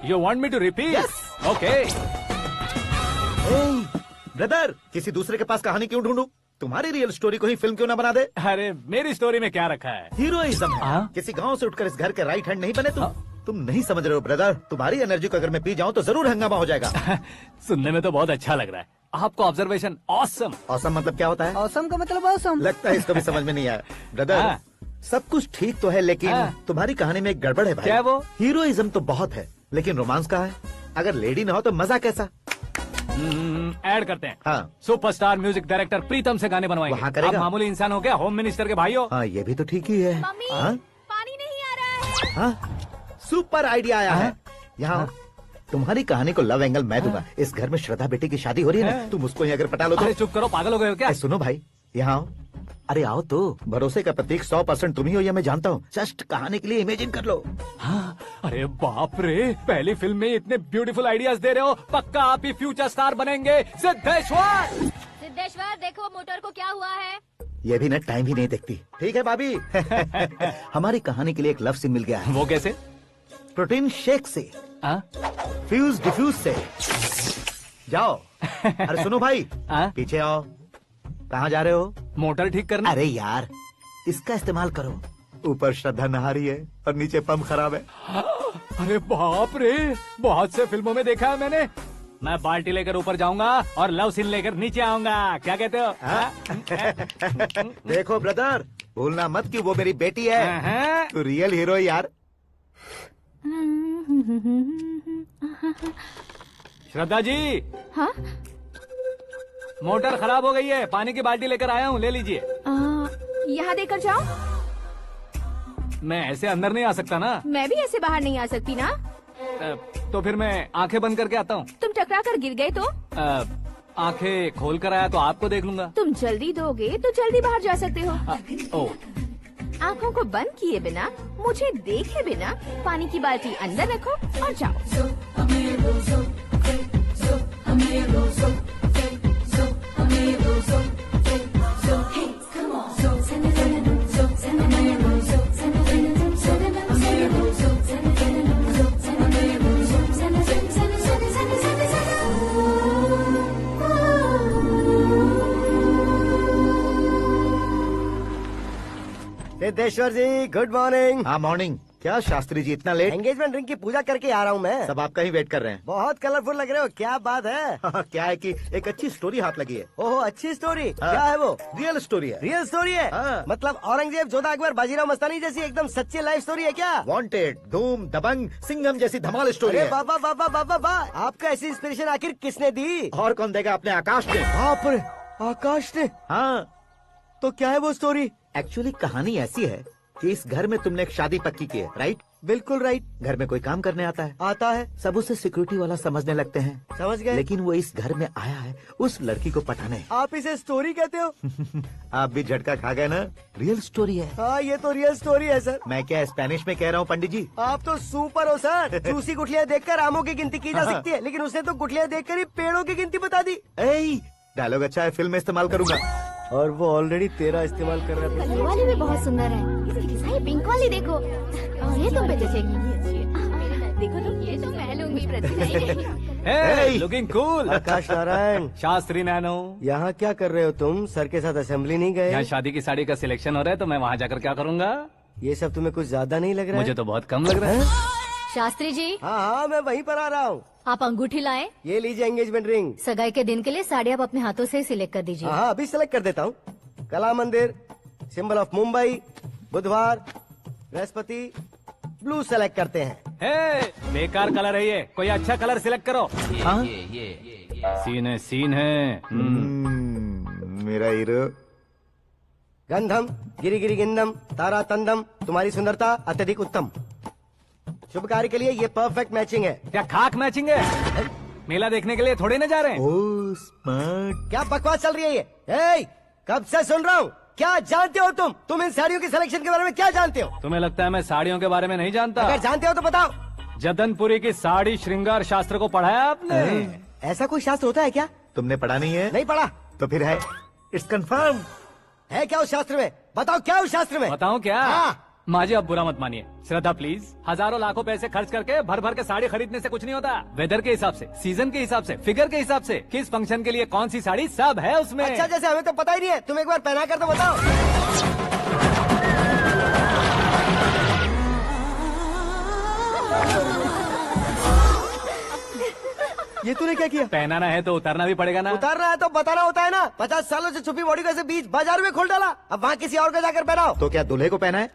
You want me to repeat? Okay. Brother, किसी दूसरे के पास कहानी क्यों ढूंढूं? तुम्हारी रियल स्टोरी को ही फिल्म क्यों ना बना दे? अरे मेरी स्टोरी में क्या रखा है? हीरोइज्म है। हाँ? किसी गांव से उठकर इस घर के राइट हैंड नहीं बने तुम? तुम नहीं समझ रहे हो ब्रदर, तुम्हारी एनर्जी को अगर मैं पी जाऊं तो जरूर हंगामा हो जाएगा। सुनने में तो बहुत अच्छा लग रहा है आपको ऑब्जर्वेशन। ऑसम। ऑसम मतलब क्या होता है? औसम का मतलब औसम। लगता है इसको भी समझ में नहीं आया। ब्रदर, हाँ। सब कुछ ठीक तो है लेकिन हाँ। तुम्हारी कहानी में एक गड़बड़ है भाई। क्या वो? हीरोइज्म तो बहुत है लेकिन रोमांस कहाँ है? अगर लेडी ना हो तो मजा कैसा? ऐड करते हैं। हाँ। सुपरस्टार म्यूजिक डायरेक्टर प्रीतम से गाने बनवाएंगे। वहाँ करेगा? आप मामूली इंसान हो क्या, होम मिनिस्टर के भाई हो? हाँ, ये भी तो ठीक ही है। मम्मी, हाँ? पानी नहीं आ रहा है। हाँ? सुपर आइडिया आया है। यहाँ तुम्हारी कहानी को लव एंगल मैं दूंगा। इस घर में श्रद्धा बेटी की शादी हो रही है ना, तुम उसको ही अगर पटा लो तो। अरे चुप करो, पागल हो गए हो क्या? सुनो भाई, यहाँ आओ। अरे आओ तो, भरोसे का प्रतीक 100% तुम ही हो यह मैं जानता हूँ। जस्ट कहानी के लिए इमेजिन कर लो। हाँ, अरे बाप रे, पहली फिल्म में इतने ब्यूटीफुल आइडियाज दे रहे हो, पक्का आप ही फ्यूचर स्टार बनेंगे। सिद्धेश्वर, सिद्धेश्वर देखो मोटर को क्या हुआ है। ये भी ना टाइम ही नहीं देखती। ठीक है भाभी। हमारी कहानी के लिए एक लव सीन मिल गया है। वो कैसे? प्रोटीन शेक से, फ्यूज डिफ्यूज से। जाओ। अरे सुनो भाई, पीछे आओ। कहाँ जा रहे हो? मोटर ठीक करना। अरे यार, इसका इस्तेमाल करो। ऊपर श्रद्धा नहा रही है और नीचे पंप खराब है। अरे बाप रे, बहुत से फिल्मों में देखा है मैंने। मैं बाल्टी लेकर ऊपर जाऊंगा और लव सीन लेकर नीचे आऊंगा, क्या कहते हो? देखो ब्रदर, भूलना मत कि वो मेरी बेटी है। तू रियल हीरो है यार। श्रद्धा जी। हाँ? मोटर खराब हो गई है, पानी की बाल्टी लेकर आया हूँ, ले लीजिए। यहाँ देकर जाओ। मैं ऐसे अंदर नहीं आ सकता ना। मैं भी ऐसे बाहर नहीं आ सकती ना। तो फिर मैं आंखें बंद करके आता हूँ। तुम टकरा कर गिर गए तो? आंखें खोल कर आया तो आपको देख लूंगा। तुम जल्दी दोगे तो जल्दी बाहर जा सकते हो। ओ, आँखों को बंद किए बिना, मुझे देखे बिना पानी की बाल्टी अंदर रखो और जाओ। सिद्धेश्वर जी, गुड मॉर्निंग। हाँ मॉर्निंग। क्या शास्त्री जी इतना लेट? एंगेजमेंट रिंग की पूजा करके आ रहा हूँ मैं। सब आपका ही वेट कर रहे हैं। बहुत कलरफुल लग रहे हो, क्या बात है? क्या है कि एक अच्छी स्टोरी हाथ लगी है। ओहो, अच्छी स्टोरी। क्या है वो? रियल स्टोरी है। रियल स्टोरी है? हाँ। मतलब औरंगजेब, जोधा अकबर, बाजीराव मस्तानी जैसी एकदम सच्ची लाइफ स्टोरी है क्या? वांटेड, धूम, दबंग, सिंघम जैसी धमाल स्टोरी है। बाबा बाबा बाबा बा, आपका ऐसी इंस्पिरेशन आखिर किसने दी? और कौन देगा? अपने आकाश ने। बाप रे, आकाश ने? हाँ। तो क्या है वो स्टोरी? एक्चुअली कहानी ऐसी है कि इस घर में तुमने एक शादी पक्की की है, राइट? बिल्कुल राइट। घर में कोई काम करने आता है, आता है, सब उसे सिक्योरिटी वाला समझने लगते हैं। समझ गए। लेकिन वो इस घर में आया है उस लड़की को पटाने। आप इसे स्टोरी कहते हो? आप भी झटका खा गए ना? रियल स्टोरी है। हाँ, ये तो रियल स्टोरी है सर। मैं क्या स्पेनिश में कह रहा हूँ पंडित जी? आप तो सुपर हो सर। चूसी गुठलियाँ देखकर आमों की गिनती की जा सकती है, लेकिन उसने तो गुठलियाँ देखकर ही पेड़ों की गिनती बता दी। डायलॉग अच्छा है, फिल्म में इस्तेमाल करूंगा। और वो ऑलरेडी तेरा इस्तेमाल कर रहा है। ये वाली भी बहुत सुंदर है। ये पिंक वाली देखो, ये तुम पे जचेगी। देखो तो ये तो मैं लूंगी प्रतिभा। Hey, looking cool. आकाश नारायण, शास्त्री नैनो, यहाँ क्या कर रहे हो तुम? सर के साथ असेंबली नहीं गए? यहाँ शादी की साड़ी का सिलेक्शन हो रहा है तो मैं वहाँ जाकर क्या करूँगा? ये सब तुम्हें कुछ ज्यादा नहीं लग रहा है? मुझे तो बहुत कम लग रहा है। शास्त्री जी, हाँ हाँ, मैं वहीं पर आ रहा हूँ। आप अंगूठी लाएं। ये लीजिए एंगेजमेंट रिंग। सगाई के दिन के लिए साड़ी आप अपने हाथों से सिलेक्ट कर दीजिए। हाँ, अभी सेलेक्ट कर देता हूँ। कला मंदिर, सिंबल ऑफ मुंबई, बुधवार, बृहस्पति, ब्लू सेलेक्ट करते हैं। बेकार कलर है ये, कोई अच्छा कलर सिलेक्ट करो। सीन है। मेरा हीरो। गंधम, गिरी गिरी गिंदम, तारा तंदम, तुम्हारी सुंदरता अत्यधिक उत्तम। शुभ कार्य के लिए ये परफेक्ट मैचिंग है। क्या खाक मैचिंग है? मेला देखने के लिए थोड़ी ना जा रहे हैं। Oh smart. क्या बकवास चल रही है ये? ए, कब से सुन रहा हूँ। क्या जानते हो तुम इन साड़ियों की सिलेक्शन के बारे में क्या जानते हो? तुम्हें लगता है मैं साड़ियों के बारे में नहीं जानता? अगर जानते हो तो बताओ। जदनपुरी की साड़ी श्रृंगार शास्त्र को पढ़ा है आपने? ऐसा कोई शास्त्र होता है क्या? तुमने पढ़ा नहीं है? नहीं पढ़ा। तो फिर है, इट्स कंफर्म। है क्या उस शास्त्र में? बताओ क्या उस शास्त्र में? बताऊं क्या? हाँ। माँ जी, अब बुरा मत मानिए। श्रद्धा प्लीज, हजारों लाखों पैसे खर्च करके भर भर के साड़ी खरीदने से कुछ नहीं होता। वेदर के हिसाब से, सीजन के हिसाब से, फिगर के हिसाब से, किस फंक्शन के लिए कौन सी साड़ी, सब है उसमें। अच्छा, जैसे हमें तो पता ही नहीं है, तुम एक बार पहना कर तो बताओ। ये तूने क्या किया? पहनाना है तो उतारना भी पड़ेगा ना। उतारना है तो बताना होता है ना। 50 सालों से छुपी बॉडी को ऐसे बीच बाजार में खोल डाला, अब वहाँ किसी और को जाकर पहनाओ। तो क्या दूल्हे को पहना है?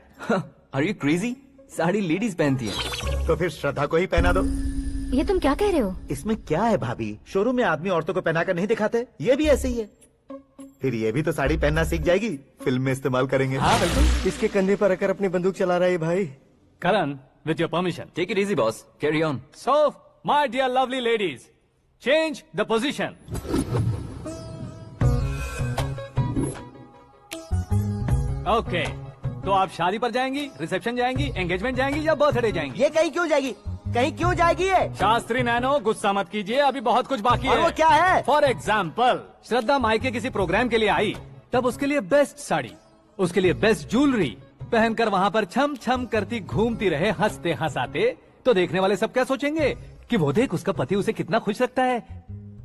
Are you crazy? Sari ladies पहनती है। तो फिर श्रद्धा को ही पहना दो। ये तुम क्या कह रहे हो? इसमें क्या है भाभी, शोरूम में आदमी औरतों को पहनाकर नहीं दिखाते? ये भी ऐसे ही है। फिर ये भी तो साड़ी पहनना सीख जाएगी, फिल्म में इस्तेमाल करेंगे। हाँ बिल्कुल। इसके कंधे पर रखकर अपनी बंदूक चला रहा है भाई। करण, with your permission. Take it easy, boss. Carry on. So, my dear lovely ladies, change the position. Okay. तो आप शादी पर जाएंगी, रिसेप्शन जाएंगी, एंगेजमेंट जाएंगी या बर्थडे जाएंगी? ये कहीं क्यों जाएगी? कहीं क्यों जाएगी ये? शास्त्री नैनो, गुस्सा मत कीजिए, अभी बहुत कुछ बाकी और है। वो क्या है? फॉर एग्जाम्पल, श्रद्धा मायके किसी प्रोग्राम के लिए आई, तब उसके लिए बेस्ट साड़ी, उसके लिए बेस्ट ज्वेलरी पहनकर वहाँ पर छम छम करती घूमती रहे हंसते हंसाते, तो देखने वाले सब क्या सोचेंगे कि वो देख उसका पति उसे कितना खुश रखता है।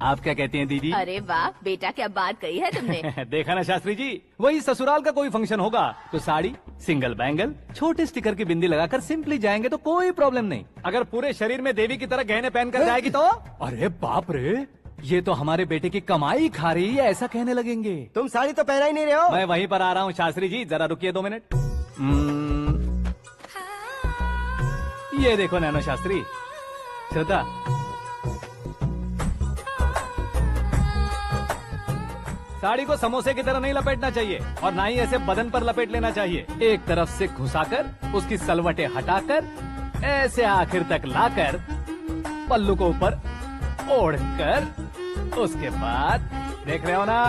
आप क्या कहती हैं दीदी? अरे वाह बेटा, क्या बात कही है तुमने। देखा ना शास्त्री जी, वही ससुराल का कोई फंक्शन होगा तो साड़ी, सिंगल बैंगल, छोटे स्टिकर की बिंदी लगाकर सिंपली जाएंगे तो कोई प्रॉब्लम नहीं। अगर पूरे शरीर में देवी की तरह गहने पहनकर जाएगी तो अरे बाप रे, ये तो हमारे बेटे की कमाई खा रही है, ऐसा कहने लगेंगे। तुम साड़ी तो पहना ही नहीं रहे हो। मैं वहीं पर आ रहा हूँ शास्त्री जी, जरा रुकिए 2 मिनट। ये देखो नैनो शास्त्री, श्रद्धा, साड़ी को समोसे की तरह नहीं लपेटना चाहिए और ना ही ऐसे बदन पर लपेट लेना चाहिए। एक तरफ से घुसाकर उसकी सलवटें हटाकर ऐसे आखिर तक लाकर पल्लू को ऊपर ओढ़कर, उसके बाद देख रहे हो ना,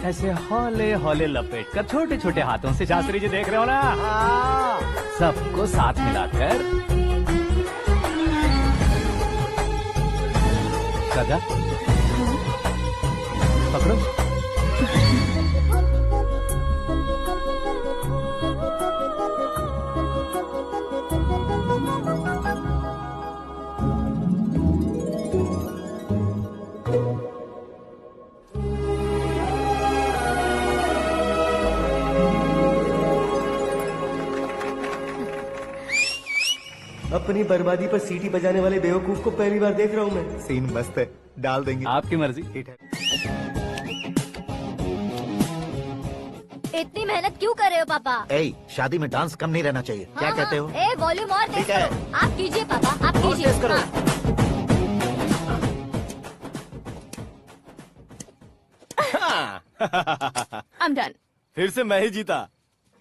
ऐसे हौले हौले लपेट कर छोटे छोटे हाथों से, शास्त्री जी देख रहे हो ना, सबको साथ मिलाकर, राजा पकड़ो। अपनी बर्बादी पर सीटी बजाने वाले बेवकूफ को पहली बार देख रहा हूँ मैं। सीन मस्त है, डाल देंगे। आपकी मर्जी। ठीक है। इतनी मेहनत क्यों कर रहे हो पापा? शादी में डांस कम नहीं रहना चाहिए। क्या कहते हो? ए वॉल्यूम और तेज ठीक है। करो। आप कीजिए पापा, आप और कीजिए। तेज करो। I'm done. फिर से मैं ही जीता।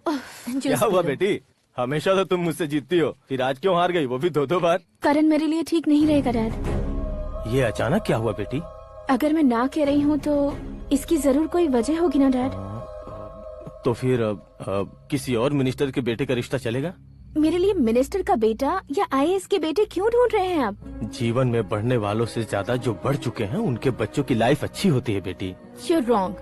क्या हुआ बेटी? हमेशा तो तुम मुझसे जीतती हो, फिर आज क्यों हार गई, वो भी 2-2 बार? करण मेरे लिए ठीक नहीं रहेगा डैड। ये अचानक क्या हुआ बेटी? अगर मैं ना कह रही हूँ तो इसकी जरूर कोई वजह होगी ना डैड। तो फिर किसी और मिनिस्टर के बेटे का रिश्ता चलेगा? मेरे लिए मिनिस्टर का बेटा या आईएएस के बेटे क्यों ढूंढ रहे हैं आप? जीवन में बढ़ने वालों से ज्यादा जो बढ़ चुके हैं उनके बच्चों की लाइफ अच्छी होती है बेटी। You're wrong।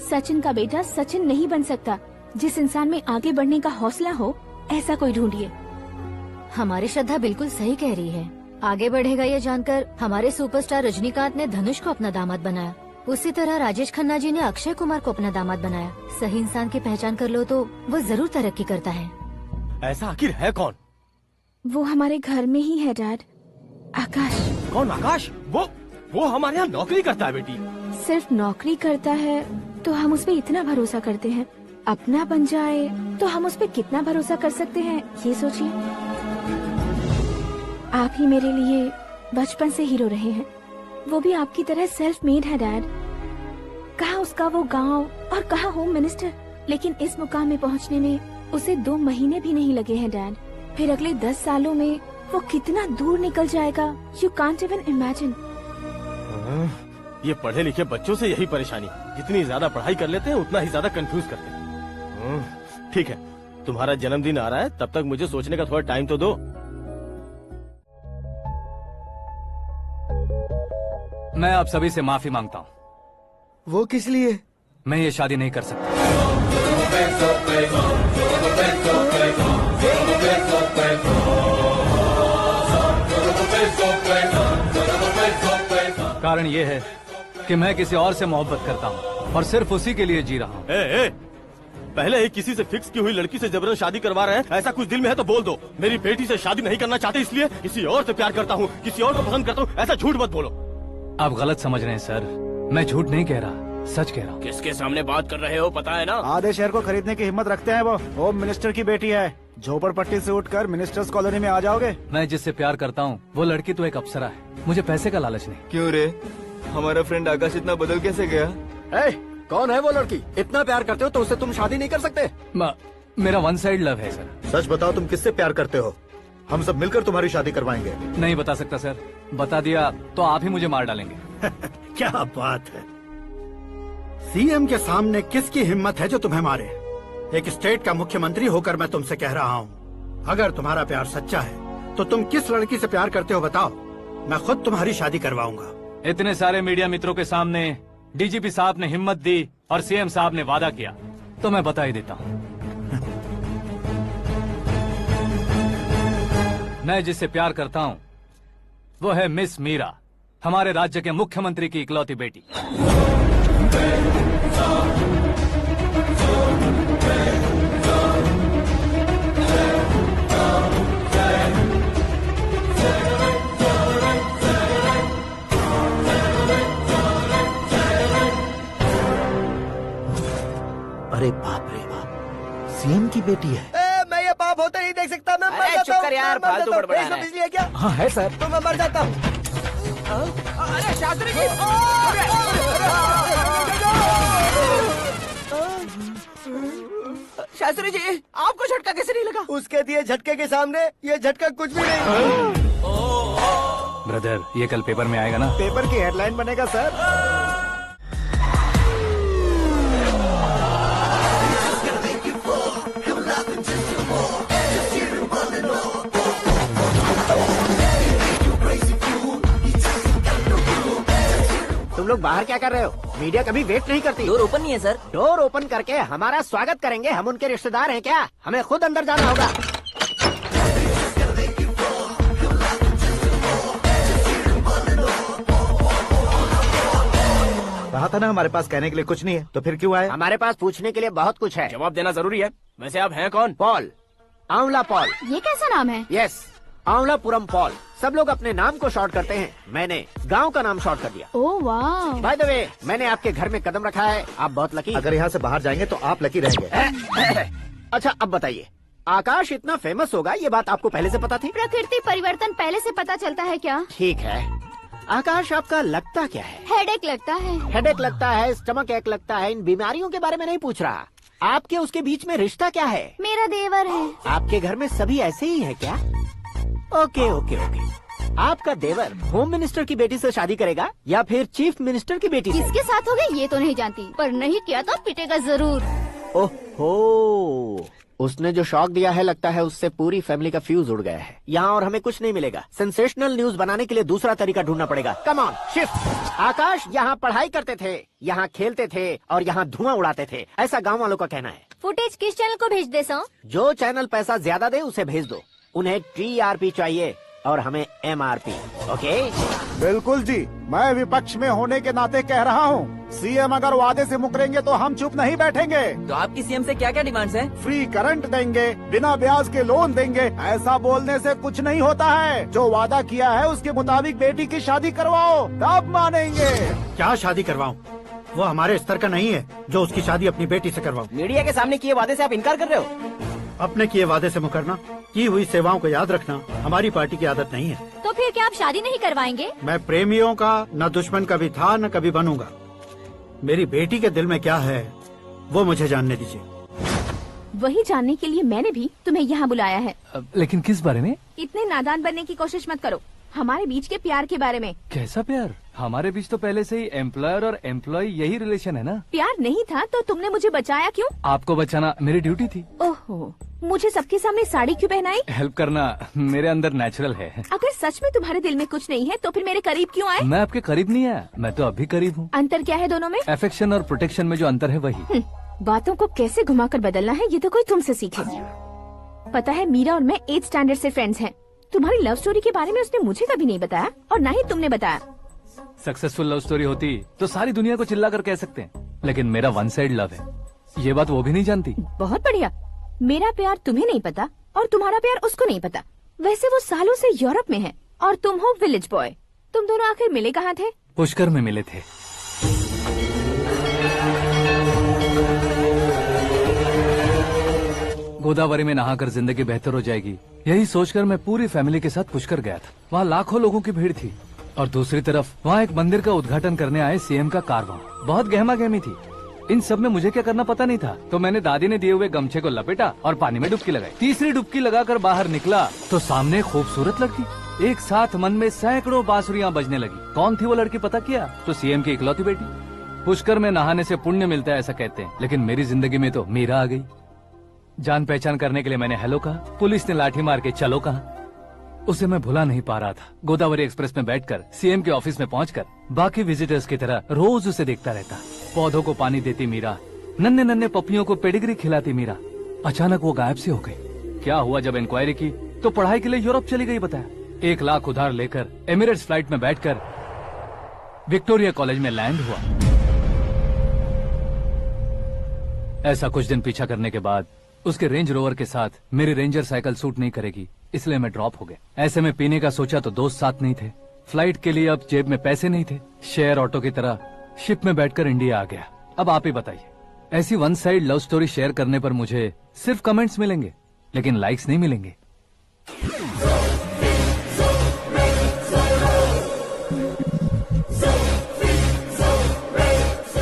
सचिन का बेटा सचिन नहीं बन सकता। जिस इंसान में आगे बढ़ने का हौसला हो ऐसा कोई ढूंढिए। हमारी श्रद्धा बिल्कुल सही कह रही है। आगे बढ़ेगा ये जानकर हमारे सुपरस्टार रजनीकांत ने धनुष को अपना दामाद बनाया। उसी तरह राजेश खन्ना जी ने अक्षय कुमार को अपना दामाद बनाया। सही इंसान की पहचान कर लो तो वो जरूर तरक्की करता है। ऐसा आखिर है कौन? वो हमारे घर में ही है डैड। आकाश। कौन आकाश? वो हमारे यहाँ नौकरी करता है बेटी। सिर्फ नौकरी करता है तो हम उस पर इतना भरोसा करते हैं, अपना बन जाए तो हम उस पर कितना भरोसा कर सकते हैं ये सोचिए। आप ही मेरे लिए बचपन से हीरो रहे हैं, वो भी आपकी तरह सेल्फ मेड है डैड। कहाँ उसका वो गांव और कहाँ होम मिनिस्टर, लेकिन इस मुकाम में पहुँचने में उसे 2 महीने भी नहीं लगे हैं डैड। फिर अगले 10 सालों में वो कितना दूर निकल जाएगा, यू कांट इवन इमेजिन। ये पढ़े लिखे बच्चों से यही परेशानी, जितनी ज्यादा पढ़ाई कर लेते हैं उतना ही ज्यादा कंफ्यूज करते हैं। ठीक है, तुम्हारा जन्मदिन आ रहा है, तब तक मुझे सोचने का थोड़ा टाइम तो दो। मैं आप सभी से माफी मांगता हूँ। वो किस लिए? मैं ये शादी नहीं कर सकता। कारण ये है कि मैं किसी और से मोहब्बत करता हूँ और सिर्फ उसी के लिए जी रहा हूँ। पहले ही किसी से फिक्स की हुई लड़की से जबरन शादी करवा रहे हैं, ऐसा कुछ दिल में है तो बोल दो। मेरी बेटी से शादी नहीं करना चाहते इसलिए किसी और से प्यार करता हूँ, किसी और को पसंद करता हूँ, ऐसा झूठ मत बोलो। आप गलत समझ रहे हैं सर, मैं झूठ नहीं कह रहा, सच कह रहा हूँ। किसके सामने बात कर रहे हो पता है ना? आधे शहर को खरीदने की हिम्मत रखते हैं वो। होम मिनिस्टर की बेटी है, झोपड़पट्टी से उठकर मिनिस्टर्स कॉलोनी में आ जाओगे। मैं जिससे प्यार करता हूँ वो लड़की तो एक अप्सरा है, मुझे पैसे का लालच नहीं। क्यों रे, हमारा फ्रेंड आकाश इतना बदल कैसे गया? कौन है वो लड़की? इतना प्यार करते हो तो उससे तुम शादी नहीं कर सकते? मेरा 1 साइड लव है सर। सच बताओ, तुम किससे प्यार करते हो? हम सब मिलकर तुम्हारी शादी करवाएंगे। नहीं बता सकता सर, बता दिया तो आप ही मुझे मार डालेंगे। क्या बात है, सीएम के सामने किसकी हिम्मत है जो तुम्हें मारे? एक स्टेट का मुख्यमंत्री होकर मैं तुमसे कह रहा हूँ, अगर तुम्हारा प्यार सच्चा है तो तुम किस लड़की से प्यार करते हो बताओ, मैं खुद तुम्हारी शादी करवाऊंगा। इतने सारे मीडिया मित्रों के सामने डीजीपी साहब ने हिम्मत दी और सीएम साहब ने वादा किया, तो मैं बता ही देता हूँ। मैं जिससे प्यार करता हूँ वो है मिस मीरा, हमारे राज्य के मुख्यमंत्री की इकलौती बेटी। अरे बाप रे बाप, सीएम की बेटी है। मैं ये पाप होते नहीं देख सकता। मैं मर जाता चुप कर यार, फालतू बड़बड़ा रहा है। बिजली है क्या? हाँ है सर। तो मैं मर जाता हूँ। अरे शास्त्री जी, शास्त्री जी आपको झटका कैसे नहीं लगा? उसके दिए झटके के सामने ये झटका कुछ भी नहीं। ब्रदर, ये कल पेपर में आएगा ना? पेपर की हेडलाइन बनेगा सर। तुम लोग बाहर क्या कर रहे हो? मीडिया कभी वेट नहीं करती। डोर ओपन नहीं है सर। डोर ओपन करके हमारा स्वागत करेंगे, हम उनके रिश्तेदार हैं क्या? हमें खुद अंदर जाना होगा। कहा था ना हमारे पास कहने के लिए कुछ नहीं है, तो फिर क्यों आए? हमारे पास पूछने के लिए बहुत कुछ है। जवाब देना जरूरी है। वैसे आप हैं कौन? पॉल, आंवला पॉल। ये कैसा नाम है? Yes, Amvalapuram Paul. सब लोग अपने नाम को शॉर्ट करते हैं, मैंने गांव का नाम शॉर्ट कर दिया। ओह वाह। बाय द वे, मैंने आपके घर में कदम रखा है, आप बहुत लकी। अगर यहाँ से बाहर जाएंगे तो आप लकी रहेंगे। अच्छा अब बताइए, आकाश इतना फेमस होगा ये बात आपको पहले से पता थी? प्रकृति परिवर्तन पहले से पता चलता है क्या? ठीक है, आकाश आपका लगता क्या है? हेडेक लगता है। हेडेक लगता है, स्टमक एक लगता है, इन बीमारियों के बारे में नहीं पूछ रहा। आपके उसके बीच में रिश्ता क्या है? मेरा देवर है। आपके घर में सभी ऐसे ही है क्या? Okay okay okay. आपका देवर होम मिनिस्टर की बेटी से शादी करेगा या फिर चीफ मिनिस्टर की बेटी से? किसके साथ होगा ये तो नहीं जानती, पर नहीं किया तो पिटेगा जरूर। ओहो, उसने जो शॉक दिया है लगता है उससे पूरी फैमिली का फ्यूज उड़ गया है। यहाँ और हमें कुछ नहीं मिलेगा। सेंसेशनल न्यूज बनाने के लिए दूसरा तरीका ढूंढना पड़ेगा। Come on shift. आकाश यहाँ पढ़ाई करते थे, यहाँ खेलते थे और यहाँ धुआं उड़ाते थे, ऐसा गांव वालों का कहना है। फुटेज किस चैनल को भेज दे सो? जो चैनल पैसा ज्यादा दे उसे भेज दो। उन्हें TRP चाहिए और हमें MRP। ओके? बिल्कुल जी, मैं विपक्ष में होने के नाते कह रहा हूँ, सीएम अगर वादे से मुकरेंगे तो हम चुप नहीं बैठेंगे। तो आपकी सीएम से क्या क्या डिमांड्स हैं? फ्री करंट देंगे, बिना ब्याज के लोन देंगे। ऐसा बोलने से कुछ नहीं होता है। जो वादा किया है उसके मुताबिक बेटी की शादी करवाओ, तब मानेंगे। क्या शादी करवाऊं? वो हमारे स्तर का नहीं है जो उसकी शादी अपनी बेटी से करवाऊं। मीडिया के सामने किए वादे से आप इनकार कर रहे हो? अपने किए वादे से मुकरना, की हुई सेवाओं को याद रखना हमारी पार्टी की आदत नहीं है। तो फिर क्या आप शादी नहीं करवाएंगे? मैं प्रेमियों का न दुश्मन कभी था न कभी बनूंगा। मेरी बेटी के दिल में क्या है वो मुझे जानने दीजिए। वही जानने के लिए मैंने भी तुम्हें यहाँ बुलाया है। लेकिन किस बारे में? इतने नादान बनने की कोशिश मत करो। हमारे बीच के प्यार के बारे में। कैसा प्यार? हमारे बीच तो पहले से ही एम्प्लॉयर और एम्प्लॉय यही रिलेशन है ना। प्यार नहीं था तो तुमने मुझे बचाया क्यों? आपको बचाना मेरी ड्यूटी थी। ओहो, मुझे सबके सामने साड़ी क्यों पहनाई? हेल्प करना मेरे अंदर नेचुरल है। अगर सच में तुम्हारे दिल में कुछ नहीं है तो फिर मेरे करीब क्यों आए? मैं आपके करीब नहीं आया, मैं तो अभी करीब हूँ। अंतर क्या है दोनों में? अफेक्शन और प्रोटेक्शन में जो अंतर है वही। बातों को कैसे घुमाकर बदलना है ये तो कोई तुमसे सीखे। पता है मीरा और मैं 8th स्टैंडर्ड से फ्रेंड्स हैं। तुम्हारी लव स्टोरी के बारे में उसने मुझे कभी नहीं बताया और न ही तुमने बताया। सक्सेसफुल लव स्टोरी होती तो सारी दुनिया को चिल्ला कर कह सकते हैं, लेकिन मेरा वन साइड लव है, ये बात वो भी नहीं जानती। बहुत बढ़िया। मेरा प्यार तुम्हें नहीं पता और तुम्हारा प्यार उसको नहीं पता। वैसे वो सालों से यूरोप में है और तुम हो विलेज बॉय। तुम दोनों आखिर मिले कहाँ थे? पुष्कर में मिले थे। गोदावरी में नहाकर जिंदगी बेहतर हो जाएगी, यही सोचकर मैं पूरी फैमिली के साथ पुष्कर गया था। वहाँ लाखों लोगों की भीड़ थी और दूसरी तरफ वहाँ एक मंदिर का उद्घाटन करने आए सीएम का कारवां। बहुत गहमा गहमी थी। इन सब में मुझे क्या करना पता नहीं था, तो मैंने दादी ने दिए हुए गमछे को लपेटा और पानी में डुबकी लगाई। तीसरी डुबकी लगाकर बाहर निकला तो सामने एक खूबसूरत लड़की। एक साथ मन में सैकड़ों बांसुरियां बजने लगी। कौन थी वो लड़की पता किया? तो सीएम की इकलौती बेटी। पुष्कर में नहाने से पुण्य मिलता है ऐसा कहते हैं, लेकिन मेरी जिंदगी में तो मीरा आ गई। जान पहचान करने के लिए मैंने हेलो कहा, पुलिस ने लाठी मार के चलो कहा। उसे मैं भुला नहीं पा रहा था। गोदावरी एक्सप्रेस में बैठकर सीएम के ऑफिस में पहुंचकर बाकी विजिटर्स की तरह रोज उसे देखता रहता। पौधों को पानी देती मीरा, नन्हे नन्हे पपियों को पेडिग्री खिलाती मीरा। अचानक वो गायब सी हो गई। क्या हुआ? जब इंक्वायरी की तो पढ़ाई के लिए यूरोप चली गई बताया। 1 लाख उधार लेकर एमिरेट्स फ्लाइट में बैठकर विक्टोरिया कॉलेज में लैंड हुआ। ऐसा कुछ दिन पीछा करने के बाद उसके रेंज रोवर के साथ मेरी रेंजर साइकिल सूट नहीं करेगी, इसलिए मैं ड्रॉप हो गया। ऐसे में पीने का सोचा तो दोस्त साथ नहीं थे। फ्लाइट के लिए अब जेब में पैसे नहीं थे। शेयर ऑटो की तरह शिप में बैठकर इंडिया आ गया। अब आप ही बताइए, ऐसी one side love story share करने पर मुझे सिर्फ कमेंट्स मिलेंगे, लेकिन लाइक्स नहीं मिलेंगे।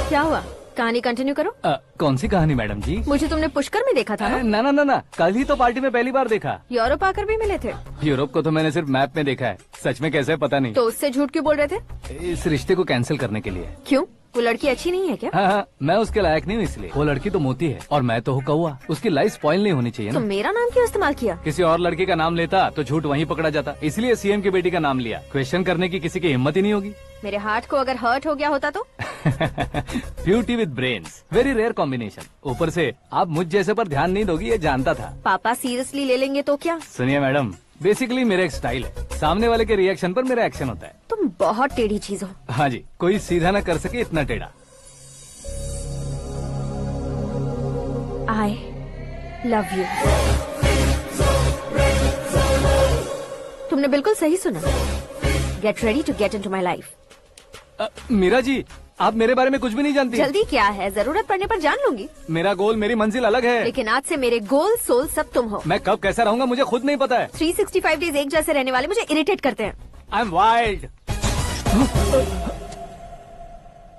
क्या हुआ? कहानी कंटिन्यू करो। कौन सी कहानी मैडम जी? मुझे तुमने पुष्कर में देखा था ना? ना, कल ही तो पार्टी में पहली बार देखा। यूरोप आकर भी मिले थे? यूरोप को तो मैंने सिर्फ मैप में देखा है, सच में कैसे है पता नहीं। तो उससे झूठ क्यों बोल रहे थे? इस रिश्ते को कैंसिल करने के लिए। क्यों? वो लड़की अच्छी नहीं है क्या? हाँ, मैं उसके लायक नहीं हूँ इसलिए। वो लड़की तो मोती है और मैं तो हूँ कौवा। उसकी लाइफ स्पॉइल नहीं होनी चाहिए ना। तो मेरा नाम क्यों इस्तेमाल किया? किसी और लड़की का नाम लेता तो झूठ वहीं पकड़ा जाता, इसलिए सीएम की बेटी का नाम लिया। क्वेश्चन करने की किसी की हिम्मत ही नहीं होगी। मेरे हार्ट को अगर हर्ट हो गया होता तो? Beauty with brains, very rare combination. ऊपर से आप मुझ जैसे पर ध्यान नहीं दोगी ये जानता था। पापा सीरियसली ले लेंगे तो क्या? सुनिए मैडम, बेसिकली मेरा एक स्टाइल है, सामने वाले के रिएक्शन पर मेरा एक्शन होता है। तुम बहुत टेढ़ी चीज हो। हाँ जी, कोई सीधा न कर सके इतना टेढ़ा। I love you। तुमने बिल्कुल सही सुना। Get ready to get into my life। Meera ji, आप मेरे बारे में कुछ भी नहीं जानती। जल्दी क्या है, जरूरत पड़ने पर जान लूंगी। मेरा गोल, मेरी मंजिल अलग है। लेकिन आज से मेरे गोल सोल सब तुम हो। मैं कब कैसा रहूंगा मुझे खुद नहीं पता है। 365 डेज एक जैसे रहने वाले मुझे इरिटेट करते हैं। I am wild.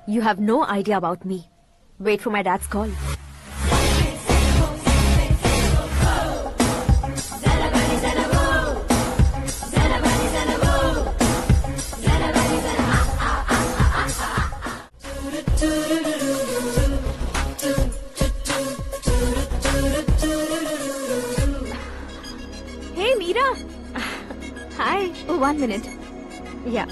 You have no idea about me। Wait for my dad's call। Hi 1 minute. या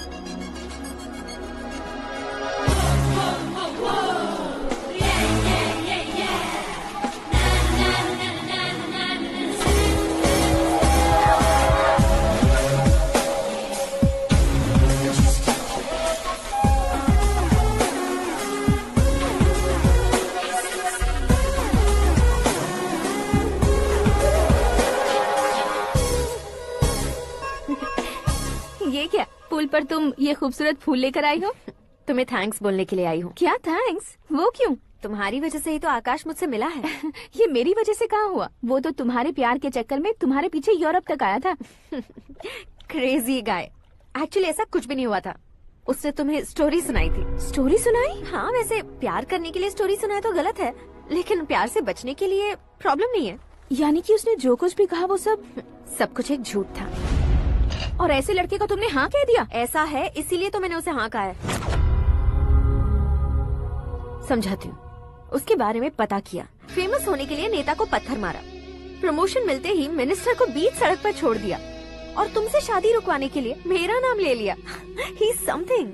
ये क्या, पुल पर तुम ये खूबसूरत फूल लेकर आई हो? तुम्हें थैंक्स बोलने के लिए आई हूँ। क्या थैंक्स? वो क्यों? तुम्हारी वजह से ही तो आकाश मुझसे मिला है। ये मेरी वजह से कहाँ हुआ? वो तो तुम्हारे प्यार के चक्कर में तुम्हारे पीछे यूरोप तक आया था। Crazy guy. एक्चुअली ऐसा कुछ भी नहीं हुआ था। उसने तुम्हें स्टोरी सुनाई थी। स्टोरी सुनाई? हाँ, वैसे प्यार करने के लिए स्टोरी सुनाए तो गलत है, लेकिन प्यार से बचने के लिए प्रॉब्लम नहीं है। यानी कि उसने जो कुछ भी कहा वो सब कुछ एक झूठ था। और ऐसे लड़के को तुमने हाँ कह दिया? ऐसा है, इसीलिए तो मैंने उसे हाँ कहा है। समझाती हूँ। उसके बारे में पता किया, फेमस होने के लिए नेता को पत्थर मारा, प्रमोशन मिलते ही मिनिस्टर को बीच सड़क पर छोड़ दिया, और तुमसे शादी रुकवाने के लिए मेरा नाम ले लिया। ही समथिंग।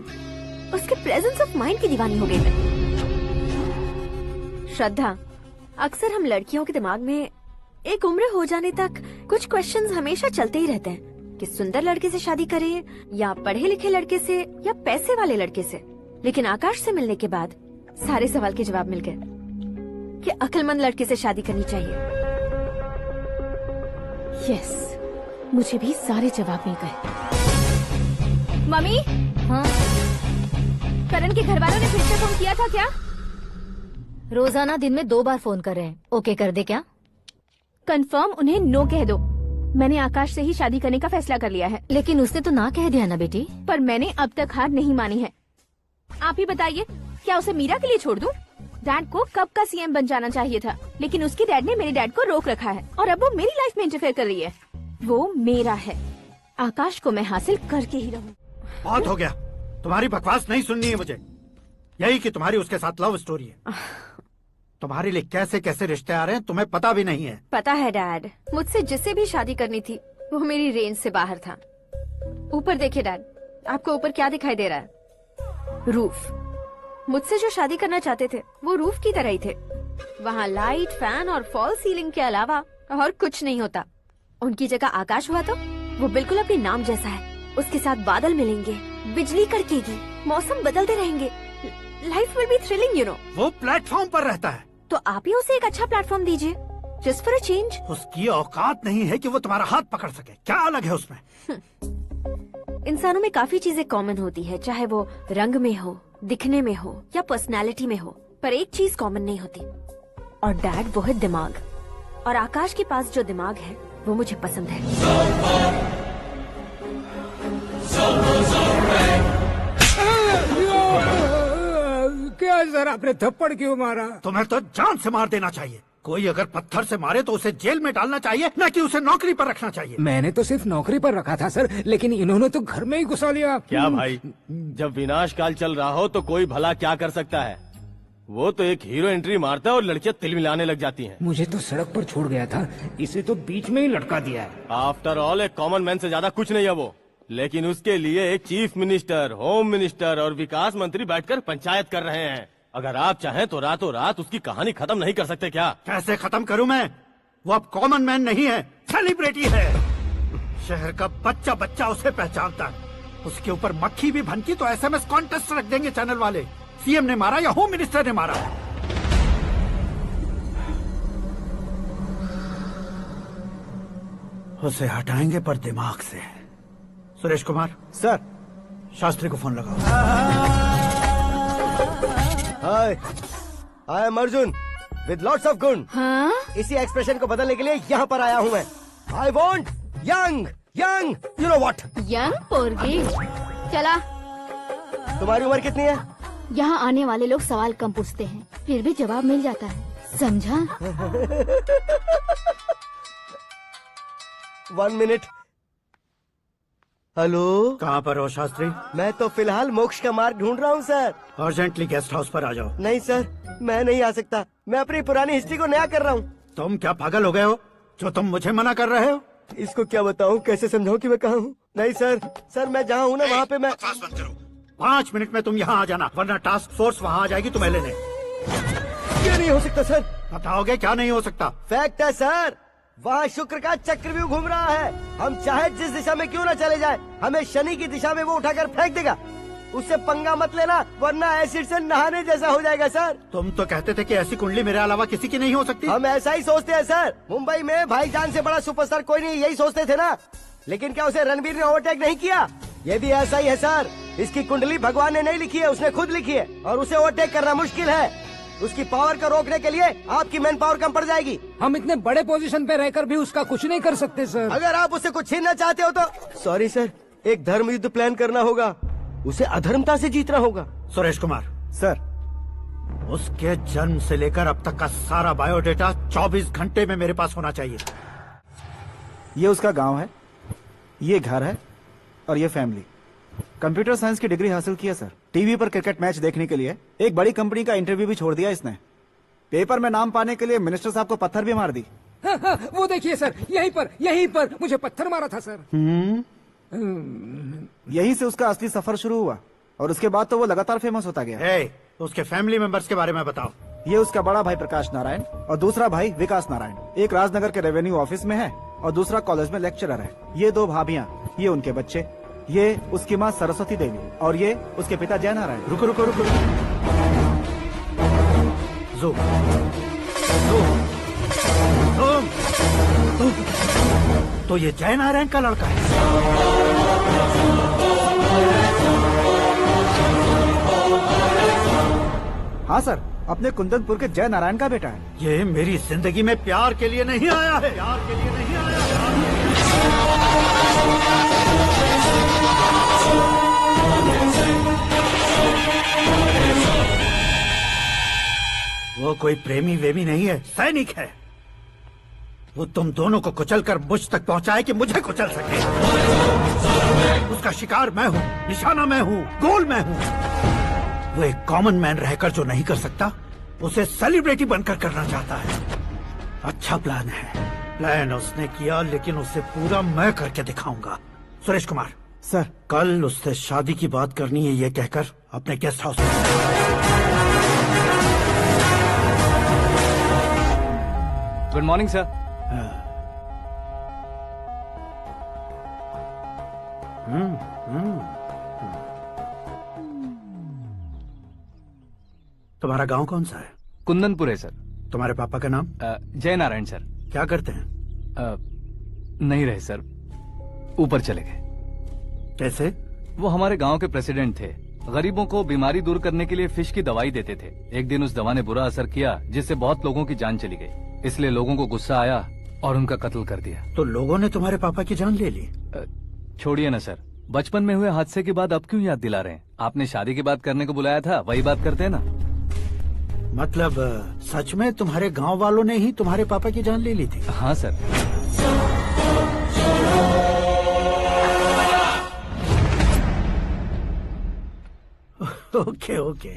उसके प्रेजेंस ऑफ माइंड की दीवानी हो गई मैं। श्रद्धा, अक्सर हम लड़कियों के दिमाग में एक उम्र हो जाने तक कुछ क्वेश्चंस हमेशा चलते ही रहते हैं कि सुंदर लड़के से शादी करें या पढ़े लिखे लड़के से या पैसे वाले लड़के से। लेकिन आकाश से मिलने के बाद सारे सवाल के जवाब मिल गए कि अक्लमंद लड़के से शादी करनी चाहिए। यस, मुझे भी सारे जवाब मिल गए। मम्मी, हाँ? करण के घर वालों ने फिर से फोन किया था क्या? रोजाना दिन में 2 बार फोन कर रहे हैं। ओके कर दे क्या? कंफर्म उन्हें नो कह दो। मैंने आकाश से ही शादी करने का फैसला कर लिया है। लेकिन उसने तो ना कह दिया ना बेटी। पर मैंने अब तक हार नहीं मानी है। आप ही बताइए, क्या उसे मीरा के लिए छोड़ दूं? डैड को कब का सीएम बन जाना चाहिए था, लेकिन उसके डैड ने मेरे डैड को रोक रखा है और अब वो मेरी लाइफ में इंटरफेयर कर रही है। वो मेरा है, आकाश को मैं हासिल करके ही रहूं। बहुत हो गया, तुम्हारी बकवास नहीं सुननी है मुझे। यही कि तुम्हारी उसके साथ लव स्टोरी है। तुम्हारे लिए कैसे कैसे रिश्ते आ रहे हैं तुम्हें पता भी नहीं है। पता है डैड, मुझसे जिसे भी शादी करनी थी वो मेरी रेंज से बाहर था। ऊपर देखिए डैड, आपको ऊपर क्या दिखाई दे रहा है? रूफ। मुझसे जो शादी करना चाहते थे वो रूफ की तरह ही थे। वहाँ लाइट, फैन और फॉल सीलिंग के अलावा और कुछ नहीं होता। उनकी जगह आकाश हुआ तो वो बिल्कुल अपने नाम जैसा है। उसके साथ बादल मिलेंगे, बिजली कड़केगी, मौसम बदलते रहेंगे, life will be thrilling you know. वो प्लेटफॉर्म पर रहता है तो आप ही उसे एक अच्छा प्लेटफॉर्म दीजिए, जस्ट फॉर अ चेंज। उसकी औकात नहीं है कि वो तुम्हारा हाथ पकड़ सके। क्या अलग है उसमें? इंसानों में काफी चीजें कॉमन होती है, चाहे वो रंग में हो, दिखने में हो या पर्सनालिटी में हो, पर एक चीज कॉमन नहीं होती, और डैड वो है दिमाग। और आकाश के पास जो दिमाग है वो मुझे पसंद है। क्या सर, आपने थप्पड़ क्यों मारा? तुम्हें तो जान से मार देना चाहिए। कोई अगर पत्थर से मारे तो उसे जेल में डालना चाहिए, न कि उसे नौकरी पर रखना चाहिए। मैंने तो सिर्फ नौकरी पर रखा था सर, लेकिन इन्होंने तो घर में ही घुसा लिया। क्या भाई, जब विनाश काल चल रहा हो तो कोई भला क्या कर सकता है? वो तो एक हीरो एंट्री मारता है और लड़कियां तिल मिलाने लग जाती हैं। मुझे तो सड़क पर छोड़ गया था, इसे तो बीच में ही लटका दिया है। आफ्टर ऑल एक कॉमन मैन से ज्यादा कुछ नहीं है वो, लेकिन उसके लिए एक चीफ मिनिस्टर, होम मिनिस्टर और विकास मंत्री बैठकर पंचायत कर रहे हैं। अगर आप चाहें तो रातों रात उसकी कहानी खत्म नहीं कर सकते क्या? कैसे खत्म करूं मैं? वो अब कॉमन मैन नहीं है, सेलिब्रिटी है। शहर का बच्चा बच्चा उसे पहचानता है। उसके ऊपर मक्खी भी भनकी तो एसएमएस कॉन्टेस्ट रख देंगे चैनल वाले। सीएम ने मारा या होम मिनिस्टर ने मारा? उसे हटाएंगे पर दिमाग से। सुरेश कुमार सर, शास्त्री को फोन लगाओ। Hi, I am Arjun with lots of गुण। हाँ? इसी एक्सप्रेशन को बदलने के लिए यहाँ पर आया हूँ मैं। I want young young, you know what? Young पोरगी। चला। तुम्हारी उम्र कितनी है? यहाँ आने वाले लोग सवाल कम पूछते हैं, फिर भी जवाब मिल जाता है, समझा? 1 मिनट। हेलो, कहाँ पर हो शास्त्री? मैं तो फिलहाल मोक्ष का मार्ग ढूंढ रहा हूँ सर। अर्जेंटली गेस्ट हाउस पर आ जाओ। नहीं सर, मैं नहीं आ सकता। मैं अपनी पुरानी हिस्ट्री को नया कर रहा हूँ। तुम क्या पागल हो गए हो जो तुम मुझे मना कर रहे हो? इसको क्या बताऊं, कैसे समझाऊं कि मैं कहाँ हूँ? नहीं सर मैं जहाँ हूँ ना वहाँ पे मैं। 5 मिनट में तुम यहाँ आ जाना, वरना टास्क फोर्स वहाँ आ जाएगी तुम्हें लेने। क्या नहीं हो सकता सर? बताओगे क्या नहीं हो सकता? फैक्ट है सर, वहाँ शुक्र का चक्रव्यूह घूम रहा है। हम चाहे जिस दिशा में क्यों न चले जाए, हमें शनि की दिशा में वो उठाकर फेंक देगा। उससे पंगा मत लेना, वरना एसिड से नहाने जैसा हो जाएगा सर। तुम तो कहते थे कि ऐसी कुंडली मेरे अलावा किसी की नहीं हो सकती। हम ऐसा ही सोचते हैं सर। मुंबई में भाईजान से बड़ा सुपरस्टार कोई नहीं, यही सोचते थे ना। लेकिन क्या उसे रणवीर ने ओवरटेक नहीं किया? ये भी ऐसा ही है सर। इसकी कुंडली भगवान ने नहीं लिखी है, उसने खुद लिखी है, और उसे ओवरटेक करना मुश्किल है। उसकी पावर को रोकने के लिए आपकी मैन पावर कम पड़ जाएगी। हम इतने बड़े पोजीशन पे रहकर भी उसका कुछ नहीं कर सकते सर। अगर आप उसे कुछ छीनना चाहते हो तो सॉरी सर, एक धर्म युद्ध प्लान करना होगा। उसे अधर्मता से जीतना होगा। सुरेश कुमार सर, उसके जन्म से लेकर अब तक का सारा बायोडेटा 24 घंटे में मेरे पास होना चाहिए। ये उसका गांव है, ये घर है, और ये फैमिली। कंप्यूटर साइंस की डिग्री हासिल की है सर। टीवी पर क्रिकेट मैच देखने के लिए एक बड़ी कंपनी का इंटरव्यू भी छोड़ दिया इसने। पेपर में नाम पाने के लिए मिनिस्टर साहब को पत्थर भी मार दी। हाँ, वो देखिए सर, यहीं पर मुझे पत्थर मारा था सर। यहीं से उसका असली सफर शुरू हुआ, और उसके बाद तो वो लगातार फेमस होता गया। उसके फैमिली मेंबर्स के बारे में बताओ। ये उसका बड़ा भाई प्रकाश नारायण और दूसरा भाई विकास नारायण। एक राजनगर के रेवेन्यू ऑफिस में है और दूसरा कॉलेज में लेक्चरर है। ये 2 भाभियाँ, ये उनके बच्चे, ये उसकी माँ सरस्वती देवी और ये उसके पिता जय नारायण। रुको रुको रुको, तो ये जय नारायण का लड़का है। हाँ सर, अपने कुंदनपुर के जय नारायण का बेटा है। ये मेरी जिंदगी में प्यार के लिए नहीं आया है, प्यार के लिए नहीं आया है। वो कोई प्रेमी वेमी नहीं है, सैनिक है। वो तुम दोनों को कुचलकर मुझ तक पहुंचाए कि मुझे कुचल सके। उसका शिकार मैं हूँ, निशाना मैं हूँ, गोल मैं हूँ। वो एक कॉमन मैन रहकर जो नहीं कर सकता, उसे सेलिब्रिटी बनकर करना चाहता है। अच्छा प्लान है। प्लान उसने किया, लेकिन उसे पूरा मैं करके दिखाऊंगा। सुरेश कुमार सर, कल उससे शादी की बात करनी है, ये कहकर अपने गेस्ट हाउस में। Good morning sir. तुम्हारा गांव कौन सा है? कुंदनपुर है सर। तुम्हारे पापा का नाम? जय नारायण सर। क्या करते हैं? नहीं रहे सर, ऊपर चले गए। कैसे? वो हमारे गांव के प्रेसिडेंट थे। गरीबों को बीमारी दूर करने के लिए फिश की दवाई देते थे। एक दिन उस दवा ने बुरा असर किया, जिससे बहुत लोगों की जान चली गई। इसलिए लोगों को गुस्सा आया और उनका कत्ल कर दिया। तो लोगों ने तुम्हारे पापा की जान ले ली? छोड़िए ना सर, बचपन में हुए हादसे के बाद अब क्यों याद दिला रहे हैं? आपने शादी की बात करने को बुलाया था, वही बात करते हैं ना। मतलब सच में तुम्हारे गांव वालों ने ही तुम्हारे पापा की जान ले ली थी? हाँ सर। ओके ओके,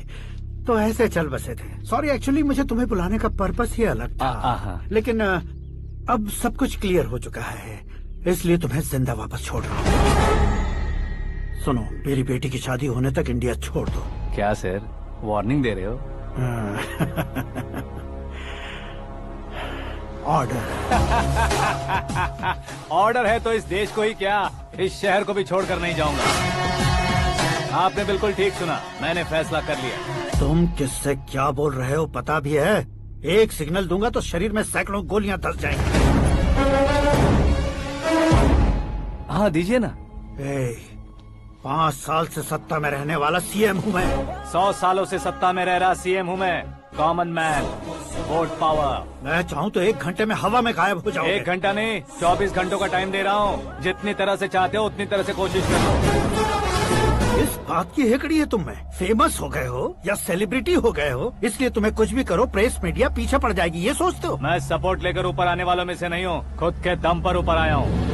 तो ऐसे चल बसे थे। सॉरी, एक्चुअली मुझे तुम्हें बुलाने का पर्पस ही अलग था। लेकिन अब सब कुछ क्लियर हो चुका है, इसलिए तुम्हें जिंदा वापस छोड़ रहा हूँ। सुनो, मेरी बेटी की शादी होने तक इंडिया छोड़ दो। क्या सर, वार्निंग दे रहे हो? ऑर्डर। ऑर्डर है तो इस देश को ही क्या, इस शहर को भी छोड़कर नहीं जाऊंगा। आपने बिल्कुल ठीक सुना, मैंने फैसला कर लिया। तुम किससे क्या बोल रहे हो पता भी है? एक सिग्नल दूंगा तो शरीर में सैकड़ों गोलियां धस जाएंगी। हाँ दीजिए ना। 5 साल से सत्ता में रहने वाला सीएम हूँ मैं। 100 सालों से सत्ता में रह रहा सीएम हूँ मैं। Common man, vote power. मैं चाहूँ तो 1 घंटे में हवा में गायब हो जाऊँ। 1 घंटा नहीं, 24 घंटों का टाइम दे रहा हूँ। जितनी तरह से चाहते हो उतनी तरह से कोशिश करो। इस बात की हेकड़ी है तुम में। फेमस हो गए हो या सेलिब्रिटी हो गए हो, इसलिए तुम्हें कुछ भी करो प्रेस मीडिया पीछे पड़ जाएगी, ये सोचते हो? मैं सपोर्ट लेकर ऊपर आने वालों में से नहीं हूँ, खुद के दम पर ऊपर आया हूँ।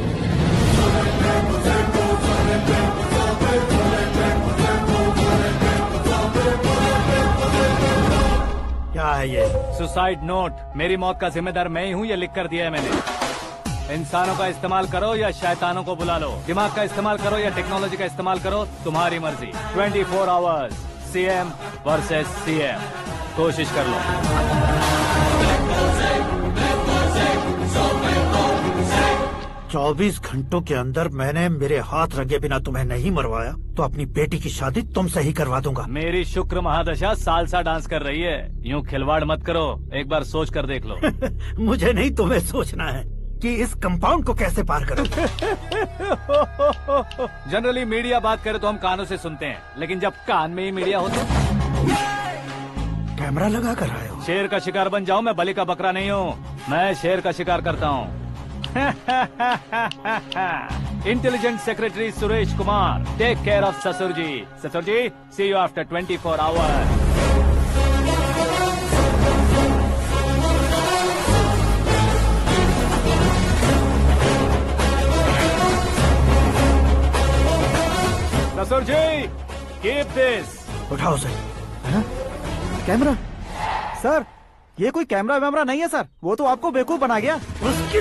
क्या है ये? Suicide note. मेरी मौत का जिम्मेदार मैं ही हूँ, ये लिख कर दिया है मैंने। इंसानों का इस्तेमाल करो या शैतानों को बुला लो, दिमाग का इस्तेमाल करो या टेक्नोलॉजी का इस्तेमाल करो, तुम्हारी मर्जी। 24 आवर्स सीएम वर्सेस सीएम, कोशिश कर लो। 24 घंटों के अंदर मैंने मेरे हाथ रंगे बिना तुम्हें नहीं मरवाया तो अपनी बेटी की शादी तुमसे ही करवा दूंगा। मेरी शुक्र महादशा सालसा डांस कर रही है, यूं खिलवाड़ मत करो, एक बार सोच कर देख लो। मुझे नहीं तुम्हें सोचना है कि इस कंपाउंड को कैसे पार करूं। जनरली मीडिया बात करे तो हम कानों से सुनते हैं, लेकिन जब कान में ही मीडिया हो तो कैमरा लगा कर आए हो। शेर का शिकार बन जाऊं, मैं बलि का बकरा नहीं हूँ, मैं शेर का शिकार करता हूँ। Intelligent secretary Suresh Kumar, take care of ससुर जी। ससुर जी, सी यू आफ्टर 24 आवर्स। ससुर जी, कीप दिस। उठाओ सर। कैमरा सर, ये कोई कैमरा वैमरा नहीं है सर, वो तो आपको बेवकूफ बना गया। उसकी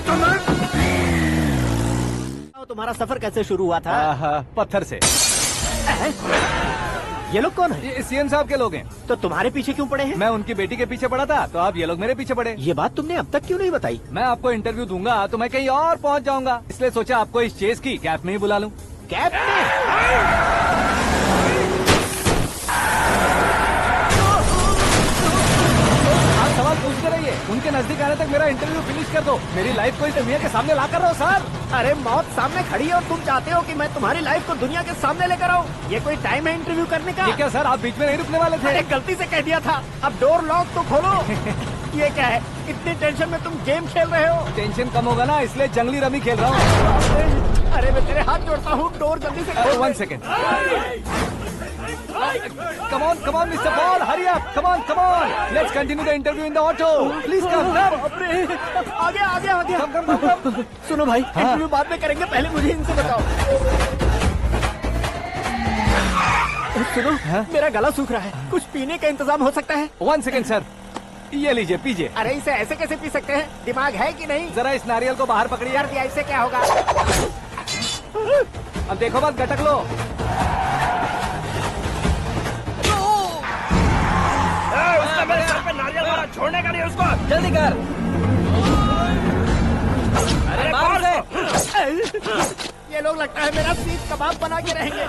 तो तुम्हारा सफर कैसे शुरू हुआ था? पत्थर से। ये लोग कौन है? ये सीएम साहब के लोग हैं। तो तुम्हारे पीछे क्यों पड़े हैं? मैं उनकी बेटी के पीछे पड़ा था, तो आप ये लोग मेरे पीछे पड़े। ये बात तुमने अब तक क्यों नहीं बताई? मैं आपको इंटरव्यू दूंगा तो मैं कहीं और पहुंच जाऊंगा, इसलिए सोचा आपको इस चेस की कैप में ही बुला लूं। कैप में? सवाल पूछते रहिए, उनके नजदीक आने तक मेरा इंटरव्यू फिनिश कर दो। मेरी लाइफ को इस दुनिया के सामने ला कर रहा हूँ सर। अरे मौत सामने खड़ी है और तुम चाहते हो कि मैं तुम्हारी लाइफ को दुनिया के सामने लेकर आऊँ? ये कोई टाइम है इंटरव्यू करने का? ये क्या सर, आप बीच में नहीं रुकने वाले थे? अरे गलती से कह दिया था, अब डोर लॉक तो खोलो। ये क्या है, इतनी टेंशन में तुम गेम खेल रहे हो? टेंशन कम होगा ना, इसलिए जंगली रमी खेल रहा हूँ। अरे मैं तेरे हाथ जोड़ता हूँ, डोर जल्दी से खोलो। 1 second. Come on, Mr. Paul, hurry up! Come on! Let's continue the interview in the auto. Please come. आगे। Come. सुनो भाई, इंटरव्यू बाद में करेंगे, पहले मुझे इनसे बताओ। सुनो, मेरा गला सूख रहा है, कुछ पीने का इंतजाम हो सकता है? 1 सेकेंड सर, ये लीजिए पीजिए। अरे इसे ऐसे कैसे पी सकते हैं? दिमाग है कि नहीं? जरा इस नारियल को बाहर पकड़िए। यार दिया, इससे क्या होगा? अब देखो मत, गटक लो। उसने मेरे सर पे नारियल मारा, छोड़ने का नहीं उसको। जल्दी कर। अरे बाहर से। ये लोग लगता है मेरा सीख कबाब बना के रहेंगे।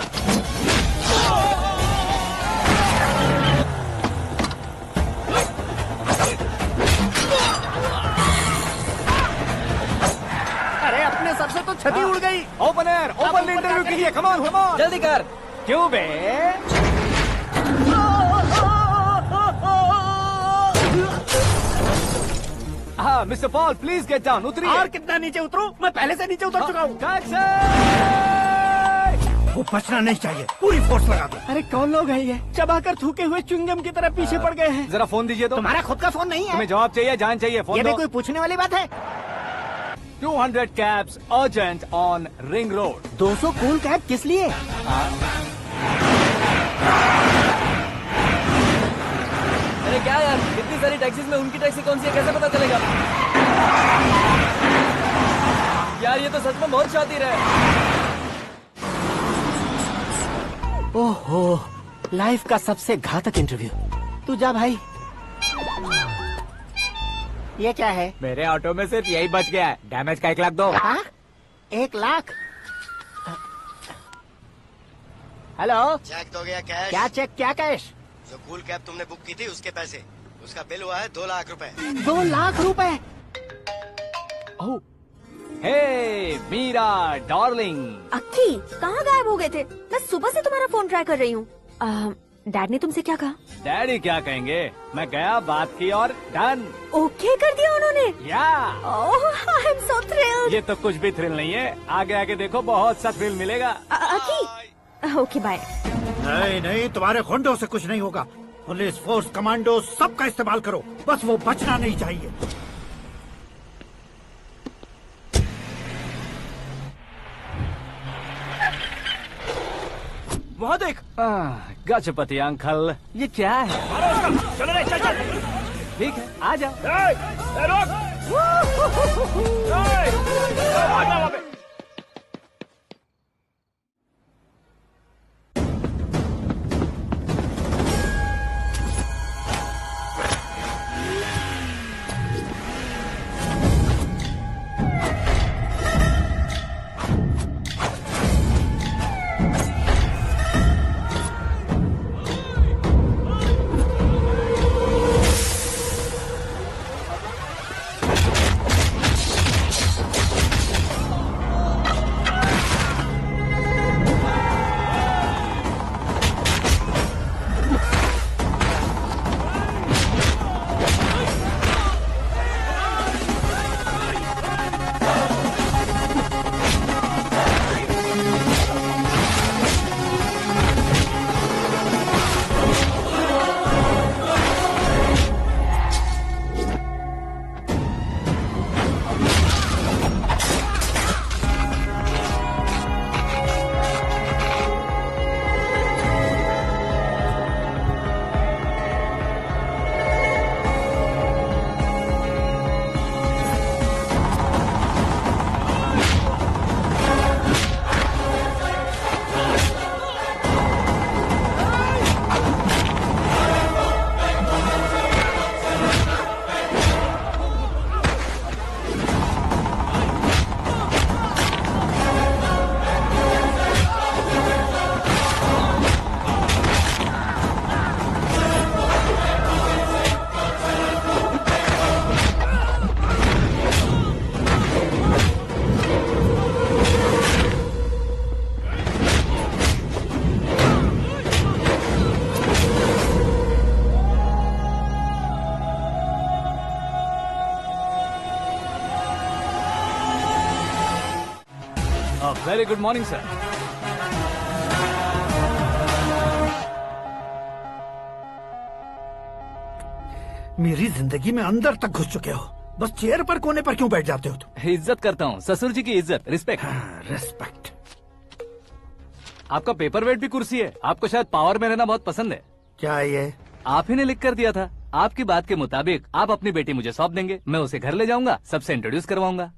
अरे अपने सर से तो छती उड़ गई। ओपन इंटरव्यू कीजिए। कम ऑन जल्दी कर। क्यों बे? हाँ mister Paul, please get down. उतरिए। और कितना नीचे उतरूं? मैं पहले से नीचे उतर चुका हूँ। वो बचना नहीं चाहिए, पूरी फोर्स लगा दो। अरे कौन लोग हैं ये? चबाकर थूके हुए च्युइंगम की तरह पीछे पड़ गए हैं। जरा फोन दीजिए तो। तुम्हारा खुद का फोन नहीं है? तुम्हें जवाब चाहिए, जान चाहिए, फोन ये भी दो। कोई पूछने वाली बात है? 200 cabs urgent on Ring Road. 200 cool cab किस लिए? अरे क्या यार, इतनी सारी टैक्सीज में उनकी टैक्सी कौन सी है, कैसे पता चलेगा? यार ये तो सच में बहुत शातिर है। ओहो, लाइफ का सबसे घातक इंटरव्यू। तू जा भाई। ये क्या है? मेरे ऑटो में सिर्फ यही बच गया है, डैमेज का 1 लाख दो। 1 लाख? हेलो, चेक तो गया कैश। क्या चेक, क्या कैश? जो कूल कैब तुमने बुक की थी उसके पैसे, उसका बिल हुआ है 2 लाख रुपए। 2 लाख रुपए? हे मीरा डार्लिंग। अक्की, कहाँ गायब हो गए थे? मैं सुबह से तुम्हारा फोन ट्राई कर रही हूँ। डैड ने तुमसे क्या कहा? डैडी क्या कहेंगे, मैं गया, बात की और डन। ओके कर दिया उन्होंने? या। ओह, आई एम सो थ्रिल्ड। ये तो कुछ भी थ्रिल नहीं है, आगे आगे देखो बहुत सा थ्रिल मिलेगा। अक्की, ओके बाय। नहीं, तुम्हारे गुंडों से कुछ नहीं होगा। पुलिस फोर्स, कमांडो, सबका इस्तेमाल करो, बस वो बचना नहीं चाहिए। वहाँ देख। गजपति अंकल, ये क्या है? चलो रे, चल। ठीक है, आ जाओ। Very good morning sir. मेरी जिंदगी में अंदर तक घुस चुके हो, बस चेयर पर कोने पर क्यों बैठ जाते हो तुम? इज्जत करता हूँ, ससुर जी की इज्जत, रिस्पेक्ट। रिस्पेक्ट। आपका पेपर वेट भी कुर्सी है। आपको शायद पावर में रहना बहुत पसंद है। क्या ये? आप ही ने लिख कर दिया था। आपकी बात के मुताबिक आप अपनी बेटी मुझे सौंप देंगे, मैं उसे घर ले जाऊंगा, सबसे इंट्रोड्यूस करवाऊंगा।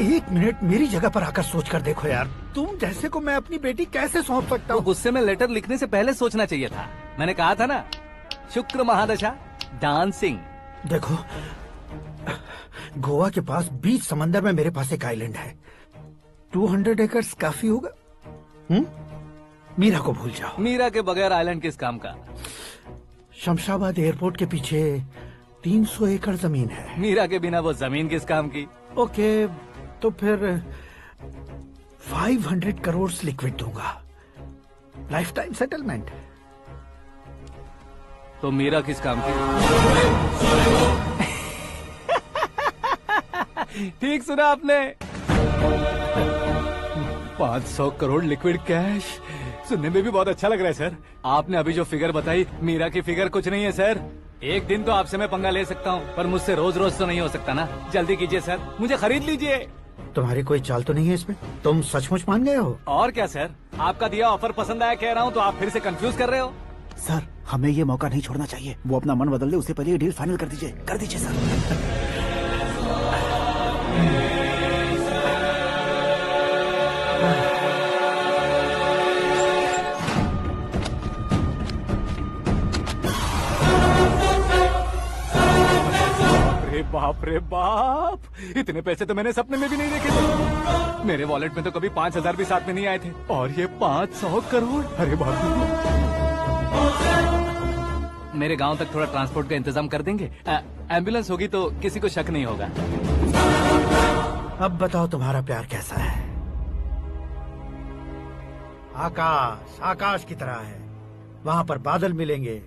एक मिनट मेरी जगह पर आकर सोच कर देखो यार, तुम जैसे को मैं अपनी बेटी कैसे सौंप सकता हूँ? गुस्से में लेटर लिखने से पहले सोचना चाहिए था। मैंने कहा था ना, शुक्र महादशा डांसिंग। देखो, गोवा के पास बीच समंदर में मेरे पास एक आइलैंड है, 200 एकर्स काफी होगा। मीरा को भूल जाओ। मीरा के बगैर आइलैंड किस काम का? शमशाबाद एयरपोर्ट के पीछे 300 एकड़ जमीन है। मीरा के बिना वो जमीन किस काम की? ओके, तो फिर 500 करोड़ लिक्विड दूंगा, लाइफ टाइम सेटलमेंट। तो मीरा किस काम की? ठीक सुना आपने, 500 करोड़ लिक्विड कैश। सुनने में भी बहुत अच्छा लग रहा है सर। आपने अभी जो फिगर बताई, मीरा की फिगर कुछ नहीं है सर। एक दिन तो आपसे मैं पंगा ले सकता हूँ, पर मुझसे रोज रोज तो नहीं हो सकता ना। जल्दी कीजिए सर, मुझे खरीद लीजिए। तुम्हारी कोई चाल तो नहीं है इसमें? तुम सचमुच मान गए हो? और क्या सर, आपका दिया ऑफर पसंद आया कह रहा हूँ, तो आप फिर से कंफ्यूज कर रहे हो। सर, हमें ये मौका नहीं छोड़ना चाहिए। वो अपना मन बदल दे, उससे पहले ये डील फाइनल कर दीजिए। कर दीजिए सर। बाप रे बाप, इतने पैसे तो मैंने सपने में भी नहीं देखे थे। मेरे वॉलेट में तो कभी 5,000 भी साथ में नहीं आए थे, और ये 500 करोड़। अरे बाप रे। मेरे गांव तक थोड़ा ट्रांसपोर्ट का इंतजाम कर देंगे? एम्बुलेंस होगी तो किसी को शक नहीं होगा। अब बताओ तुम्हारा प्यार कैसा है? आकाश आकाश की तरह है, वहाँ पर बादल मिलेंगे,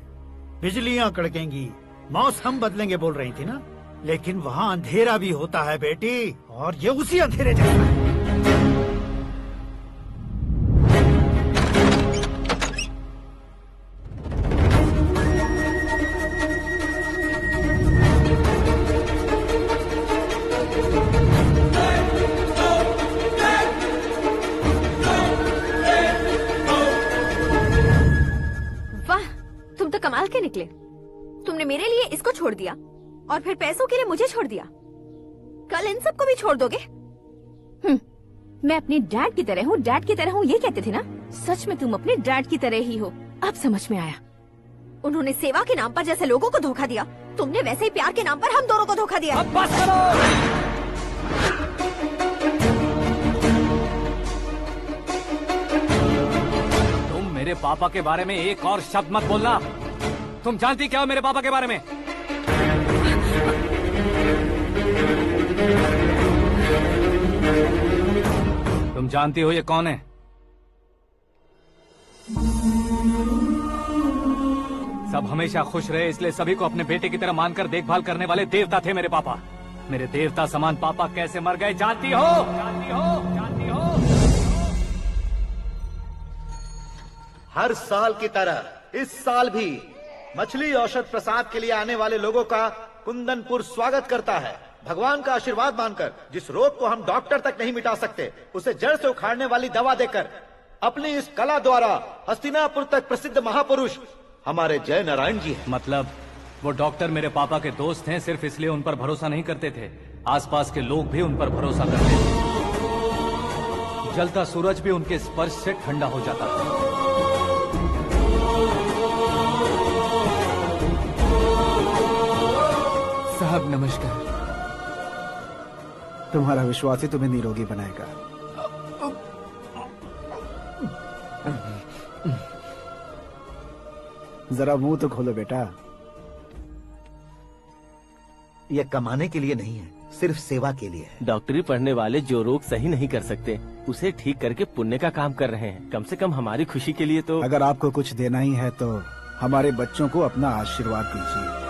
बिजलियां कड़केंगी, मौसम बदलेंगे बोल रही थी ना, लेकिन वहाँ अंधेरा भी होता है बेटी, और ये उसी अंधेरे जैसा है। वाह, तुम तो कमाल के निकले। तुमने मेरे लिए इसको छोड़ दिया और फिर पैसों के लिए मुझे छोड़ दिया। कल इन सबको भी छोड़ दोगे? मैं अपने डैड की तरह हूँ, डैड की तरह हूँ, ये कहते थे ना। सच में तुम अपने डैड की तरह ही हो, अब समझ में आया। उन्होंने सेवा के नाम पर जैसे लोगों को धोखा दिया, तुमने वैसे ही प्यार के नाम पर हम दोनों को धोखा दिया। अब बस करो। तुम मेरे पापा के बारे में एक और शब्द मत बोलना। तुम जानती क्या हो मेरे पापा के बारे में? तुम जानती हो ये कौन है? सब हमेशा खुश रहे, इसलिए सभी को अपने बेटे की तरह मानकर देखभाल करने वाले देवता थे मेरे पापा। मेरे देवता समान पापा कैसे मर गए जानती हो? जानती हो? जानती हो? हर साल की तरह इस साल भी मछली औषध प्रसाद के लिए आने वाले लोगों का कुंदनपुर स्वागत करता है। भगवान का आशीर्वाद मानकर जिस रोग को हम डॉक्टर तक नहीं मिटा सकते, उसे जड़ से उखाड़ने वाली दवा देकर अपनी इस कला द्वारा हस्तिनापुर तक प्रसिद्ध महापुरुष हमारे जय नारायण जी हैं। मतलब वो डॉक्टर मेरे पापा के दोस्त हैं, सिर्फ इसलिए उन पर भरोसा नहीं करते थे, आसपास के लोग भी उन पर भरोसा करते थे। जलता सूरज भी उनके स्पर्श से ठंडा हो जाता था। साहब नमस्कार। तुम्हारा विश्वास ही तुम्हें निरोगी बनाएगा। जरा मुंह तो खोलो बेटा। यह कमाने के लिए नहीं है, सिर्फ सेवा के लिए है। डॉक्टरी पढ़ने वाले जो रोग सही नहीं कर सकते, उसे ठीक करके पुण्य का काम कर रहे हैं। कम से कम हमारी खुशी के लिए तो। अगर आपको कुछ देना ही है तो हमारे बच्चों को अपना आशीर्वाद दीजिए।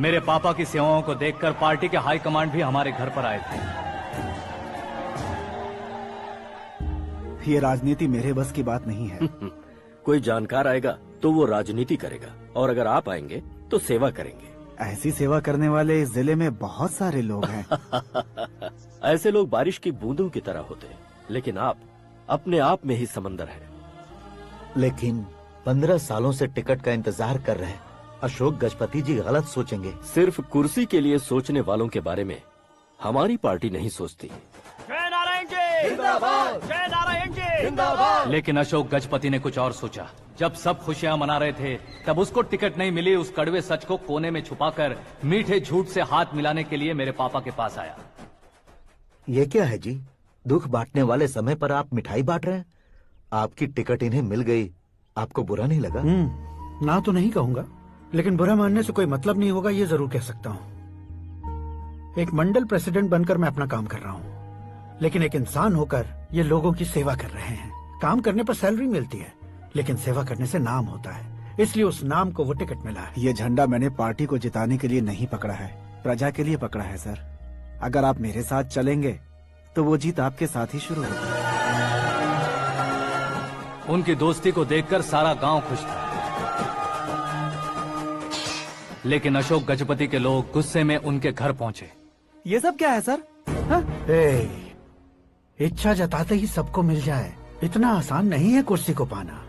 मेरे पापा की सेवाओं को देखकर पार्टी के हाई कमांड भी हमारे घर पर आए थे। ये राजनीति मेरे बस की बात नहीं है। कोई जानकार आएगा तो वो राजनीति करेगा, और अगर आप आएंगे तो सेवा करेंगे। ऐसी सेवा करने वाले इस जिले में बहुत सारे लोग हैं। ऐसे लोग बारिश की बूंदों की तरह होते हैं, लेकिन आप अपने आप में ही समंदर हैं। लेकिन 15 सालों से टिकट का इंतजार कर रहे अशोक गजपति जी गलत सोचेंगे। सिर्फ कुर्सी के लिए सोचने वालों के बारे में हमारी पार्टी नहीं सोचती। जय नारायण जी जिंदाबाद, जय नारायण जी जिंदाबाद। लेकिन अशोक गजपति ने कुछ और सोचा। जब सब खुशियां मना रहे थे तब उसको टिकट नहीं मिली। उस कड़वे सच को कोने में छुपाकर मीठे झूठ से हाथ मिलाने के लिए मेरे पापा के पास आया। ये क्या है जी? दुख बांटने वाले समय पर आप मिठाई बांट रहे हैं। आपकी टिकट इन्हें मिल गई, आपको बुरा नहीं लगा? ना तो नहीं कहूंगा, लेकिन बुरा मानने से कोई मतलब नहीं होगा, ये जरूर कह सकता हूँ। एक मंडल प्रेसिडेंट बनकर मैं अपना काम कर रहा हूँ, लेकिन एक इंसान होकर ये लोगों की सेवा कर रहे हैं। काम करने पर सैलरी मिलती है, लेकिन सेवा करने से नाम होता है, इसलिए उस नाम को वो टिकट मिला है। ये झंडा मैंने पार्टी को जिताने के लिए नहीं पकड़ा है, प्रजा के लिए पकड़ा है सर। अगर आप मेरे साथ चलेंगे तो वो जीत आपके साथ ही शुरू होगी। उनकी दोस्ती को देखकर सारा गांव खुश था, लेकिन अशोक गजपति के लोग गुस्से में उनके घर पहुंचे। ये सब क्या है सर? इच्छा जताते ही सबको मिल जाए, इतना आसान नहीं है कुर्सी को पाना।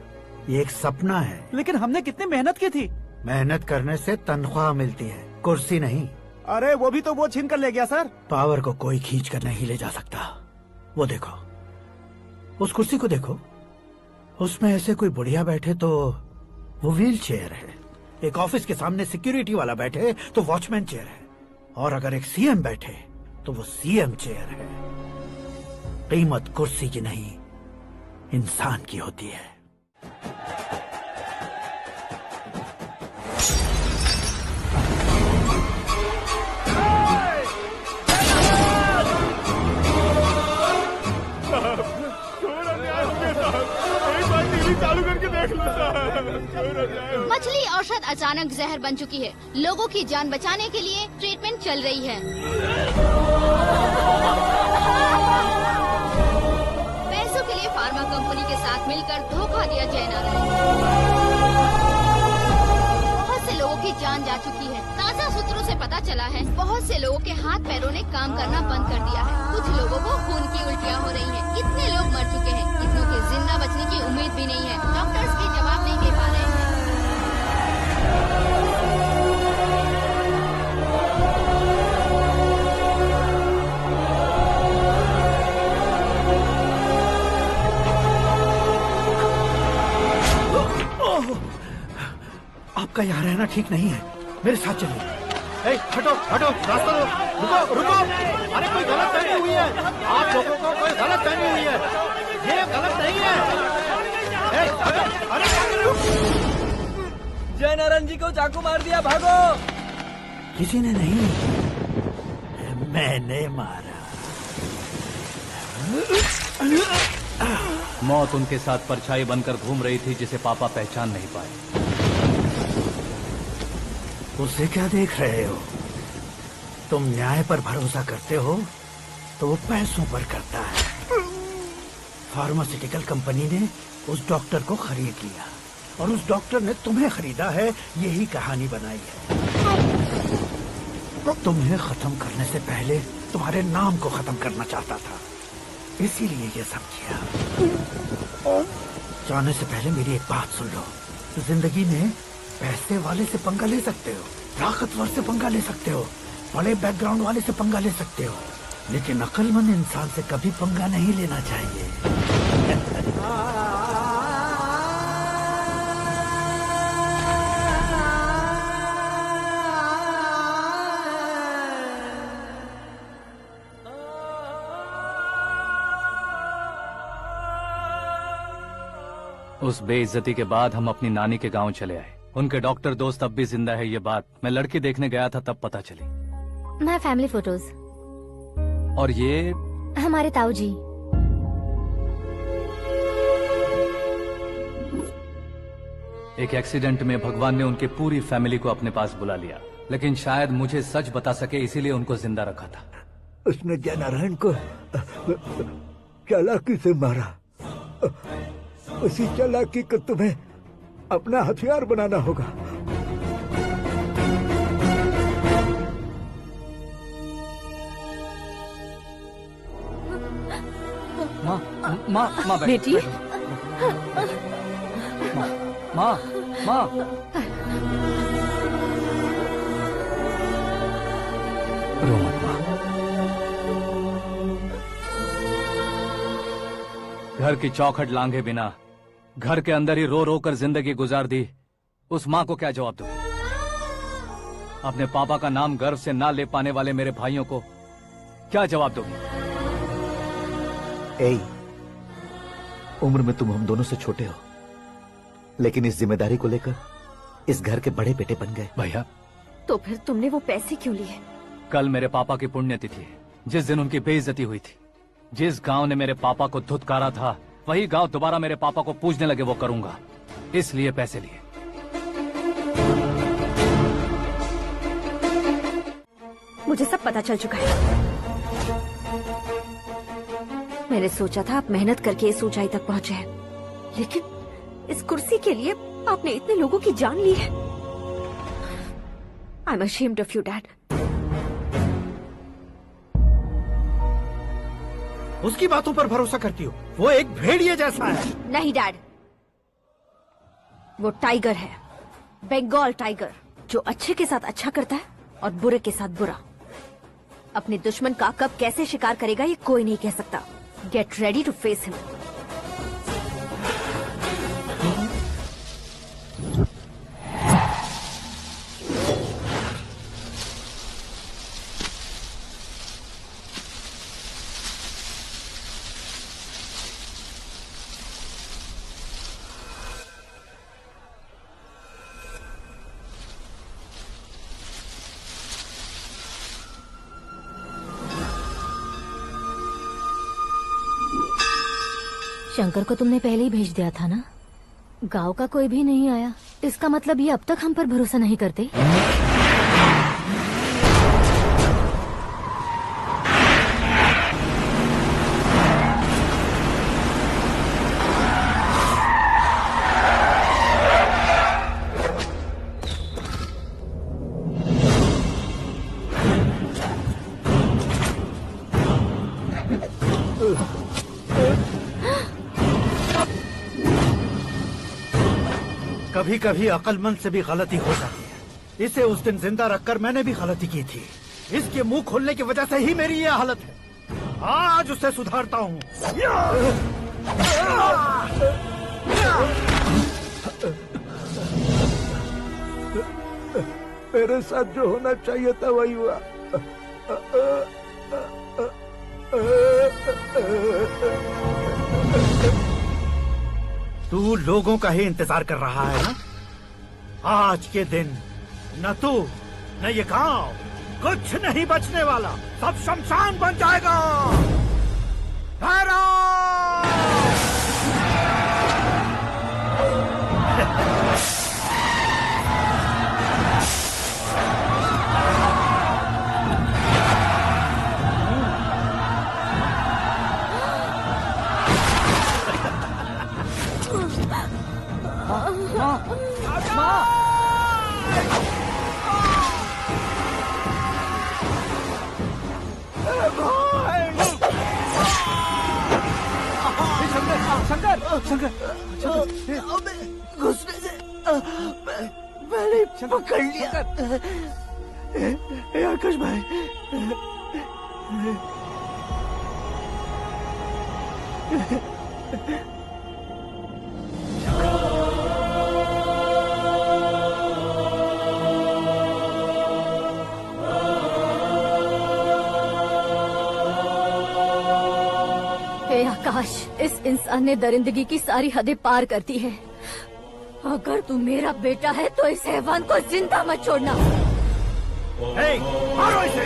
ये एक सपना है। लेकिन हमने कितनी मेहनत की थी। मेहनत करने से तनख्वाह मिलती है, कुर्सी नहीं। अरे वो भी तो वो छीन कर ले गया सर। पावर को कोई खींच कर नहीं ले जा सकता। वो देखो, उस कुर्सी को देखो, उसमें ऐसे कोई बुढ़िया बैठे तो वो व्हील चेयर है। एक ऑफिस के सामने सिक्योरिटी वाला बैठे तो वॉचमैन चेयर है, और अगर एक सीएम बैठे तो वो सीएम चेयर है। कीमत कुर्सी की नहीं, इंसान की होती है। चालू करके देख लो। मछली औषध अचानक जहर बन चुकी है। लोगों की जान बचाने के लिए ट्रीटमेंट चल रही है। पैसों के लिए फार्मा कंपनी के साथ मिलकर धोखा दिया जय नारायण। बहुत से लोगों की जान जा चुकी है। ताज़ा सूत्रों से पता चला है बहुत से लोगों के हाथ पैरों ने काम करना बंद कर दिया है। कुछ लोगों को खून की उल्टियाँ हो रही हैं। कितने लोग मर चुके हैं, कितनों के जिंदा बचने की उम्मीद भी नहीं है। डॉक्टर्स के जवाब नहीं दे पा रहे हैं। आपका यहाँ रहना ठीक नहीं है, मेरे साथ चलिए। हटो हटो, रास्ता दो, रुको रुको। अरे कोई गलत फहमी हुई है, आप लोगों को कोई गलत फहमी हुई है, ये गलत नहीं है। हटो, अरे जय नारायण जी को चाकू मार दिया, भागो। किसी ने नहीं, मैंने मारा। मौत उनके साथ परछाई बनकर घूम रही थी, जिसे पापा पहचान नहीं पाए। उसे क्या देख रहे हो? तुम न्याय पर भरोसा करते हो तो वो पैसों पर करता है। फार्मास्यूटिकल कंपनी ने उस डॉक्टर को खरीद लिया और उस डॉक्टर ने तुम्हें खरीदा है, यही कहानी बनाई है। तुम्हें खत्म करने से पहले तुम्हारे नाम को खत्म करना चाहता था, इसीलिए ये सब किया। जाने से पहले मेरी एक बात सुन लो। जिंदगी में पैसे वाले से पंगा ले सकते हो, ताकतवर से पंगा ले सकते हो, बड़े बैकग्राउंड वाले से पंगा ले सकते हो, लेकिन अक्लमंद इंसान से कभी पंगा नहीं लेना चाहिए। उस बेइज्जती के बाद हम अपनी नानी के गांव चले आए। उनके डॉक्टर दोस्त अब भी जिंदा है, ये बात मैं लड़की देखने गया था तब पता चली। My family photos. और ये हमारे ताऊ जी। एक एक्सीडेंट में भगवान ने उनकी पूरी फैमिली को अपने पास बुला लिया, लेकिन शायद मुझे सच बता सके इसीलिए उनको जिंदा रखा था। उसने जयनारायण को चालाकी से मारा। उसी चालाकी को तुम्हें अपना हथियार बनाना होगा। माँ बेटी, माँ रो मत माँ। घर की चौखट लांघे बिना घर के अंदर ही रो रो कर जिंदगी गुजार दी उस माँ को क्या जवाब दूं? अपने पापा का नाम गर्व से ना ले पाने वाले मेरे भाइयों को क्या जवाब दोगी? उम्र में तुम हम दोनों से छोटे हो, लेकिन इस जिम्मेदारी को लेकर इस घर के बड़े बेटे बन गए। भैया, तो फिर तुमने वो पैसे क्यों लिए? कल मेरे पापा की पुण्यतिथि है, जिस दिन उनकी बेइज्जती हुई थी। जिस गांव ने मेरे पापा को धुतकारा था, वही गांव दोबारा मेरे पापा को पूजने लगे वो करूंगा, इसलिए पैसे लिए। मुझे सब पता चल चुका है। मैंने सोचा था आप मेहनत करके इस ऊंचाई तक पहुंचे हैं, लेकिन इस कुर्सी के लिए आपने इतने लोगों की जान ली है। I am ashamed of you, Dad. उसकी बातों पर भरोसा करती हो? वो एक भेड़िए जैसा है। नहीं डैड, वो टाइगर है, बंगाल टाइगर, जो अच्छे के साथ अच्छा करता है और बुरे के साथ बुरा। अपने दुश्मन का कब कैसे शिकार करेगा ये कोई नहीं कह सकता। Get ready to face him. Shankar को तुमने पहले ही भेज दिया था ना? गांव का कोई भी नहीं आया, इसका मतलब ये अब तक हम पर भरोसा नहीं करते। कभी कभी अक्लमंद से भी गलती हो जाती है। इसे उस दिन जिंदा रखकर मैंने भी गलती की थी। इसके मुंह खोलने की वजह से ही मेरी ये हालत है। आज उसे सुधारता हूँ। मेरे साथ जो होना चाहिए था वही हुआ। तू लोगों का ही इंतजार कर रहा है ना? आज के दिन न तू न ये गांव कुछ नहीं बचने वाला, सब शमशान बन जाएगा। घुसने से मैंने पकड़ लिया। आकाश भाई, हे आकाश, इस इंसान ने दरिंदगी की सारी हदें पार कर दी है। अगर तू मेरा बेटा है तो इस हैवान को जिंदा मत छोड़ना। मारो इसे।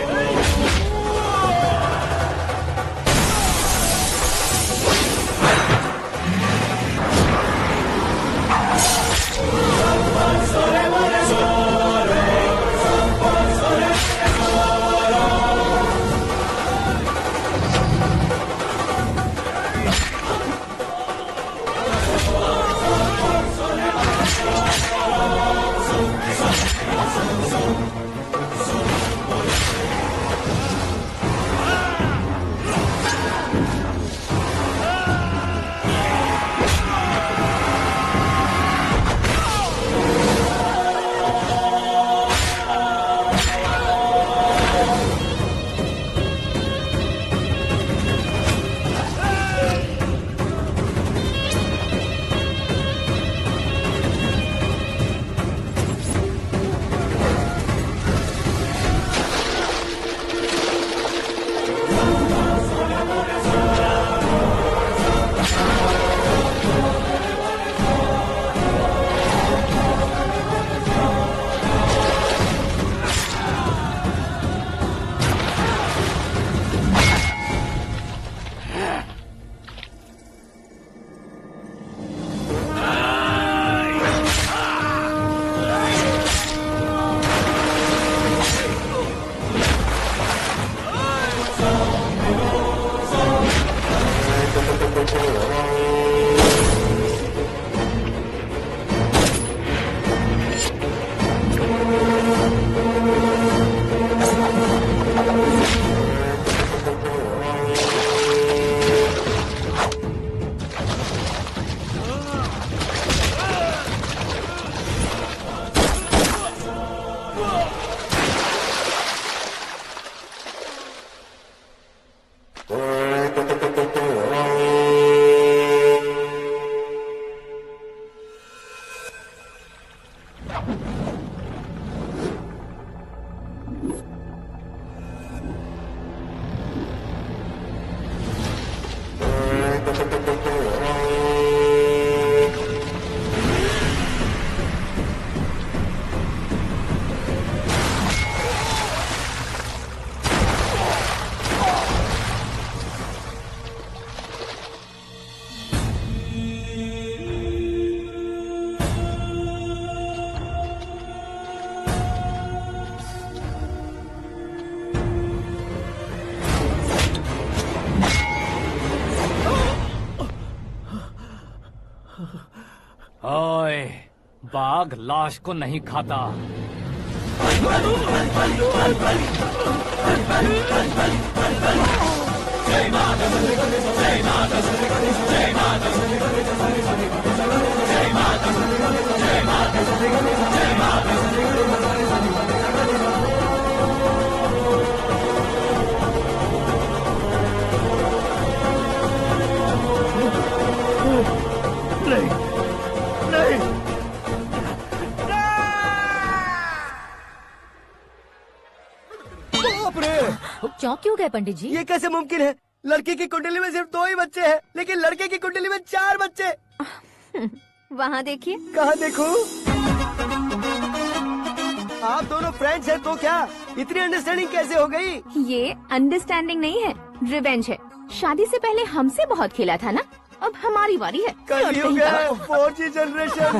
बाघ लाश को नहीं खाता। नहीं नहीं बाप रे! चौंक क्यों गए पंडित जी? ये कैसे मुमकिन है? लड़की की कुंडली में सिर्फ 2 ही बच्चे हैं, लेकिन लड़के की कुंडली में 4 बच्चे। वहाँ देखिए। कहाँ देखूं? आप दोनों फ्रेंड्स हैं तो क्या इतनी अंडरस्टैंडिंग कैसे हो गई? ये अंडरस्टैंडिंग नहीं है, रिवेंज है। शादी से पहले हमसे बहुत खेला था ना, अब हमारी बारी है। कलयुग है, 4G जनरेशन।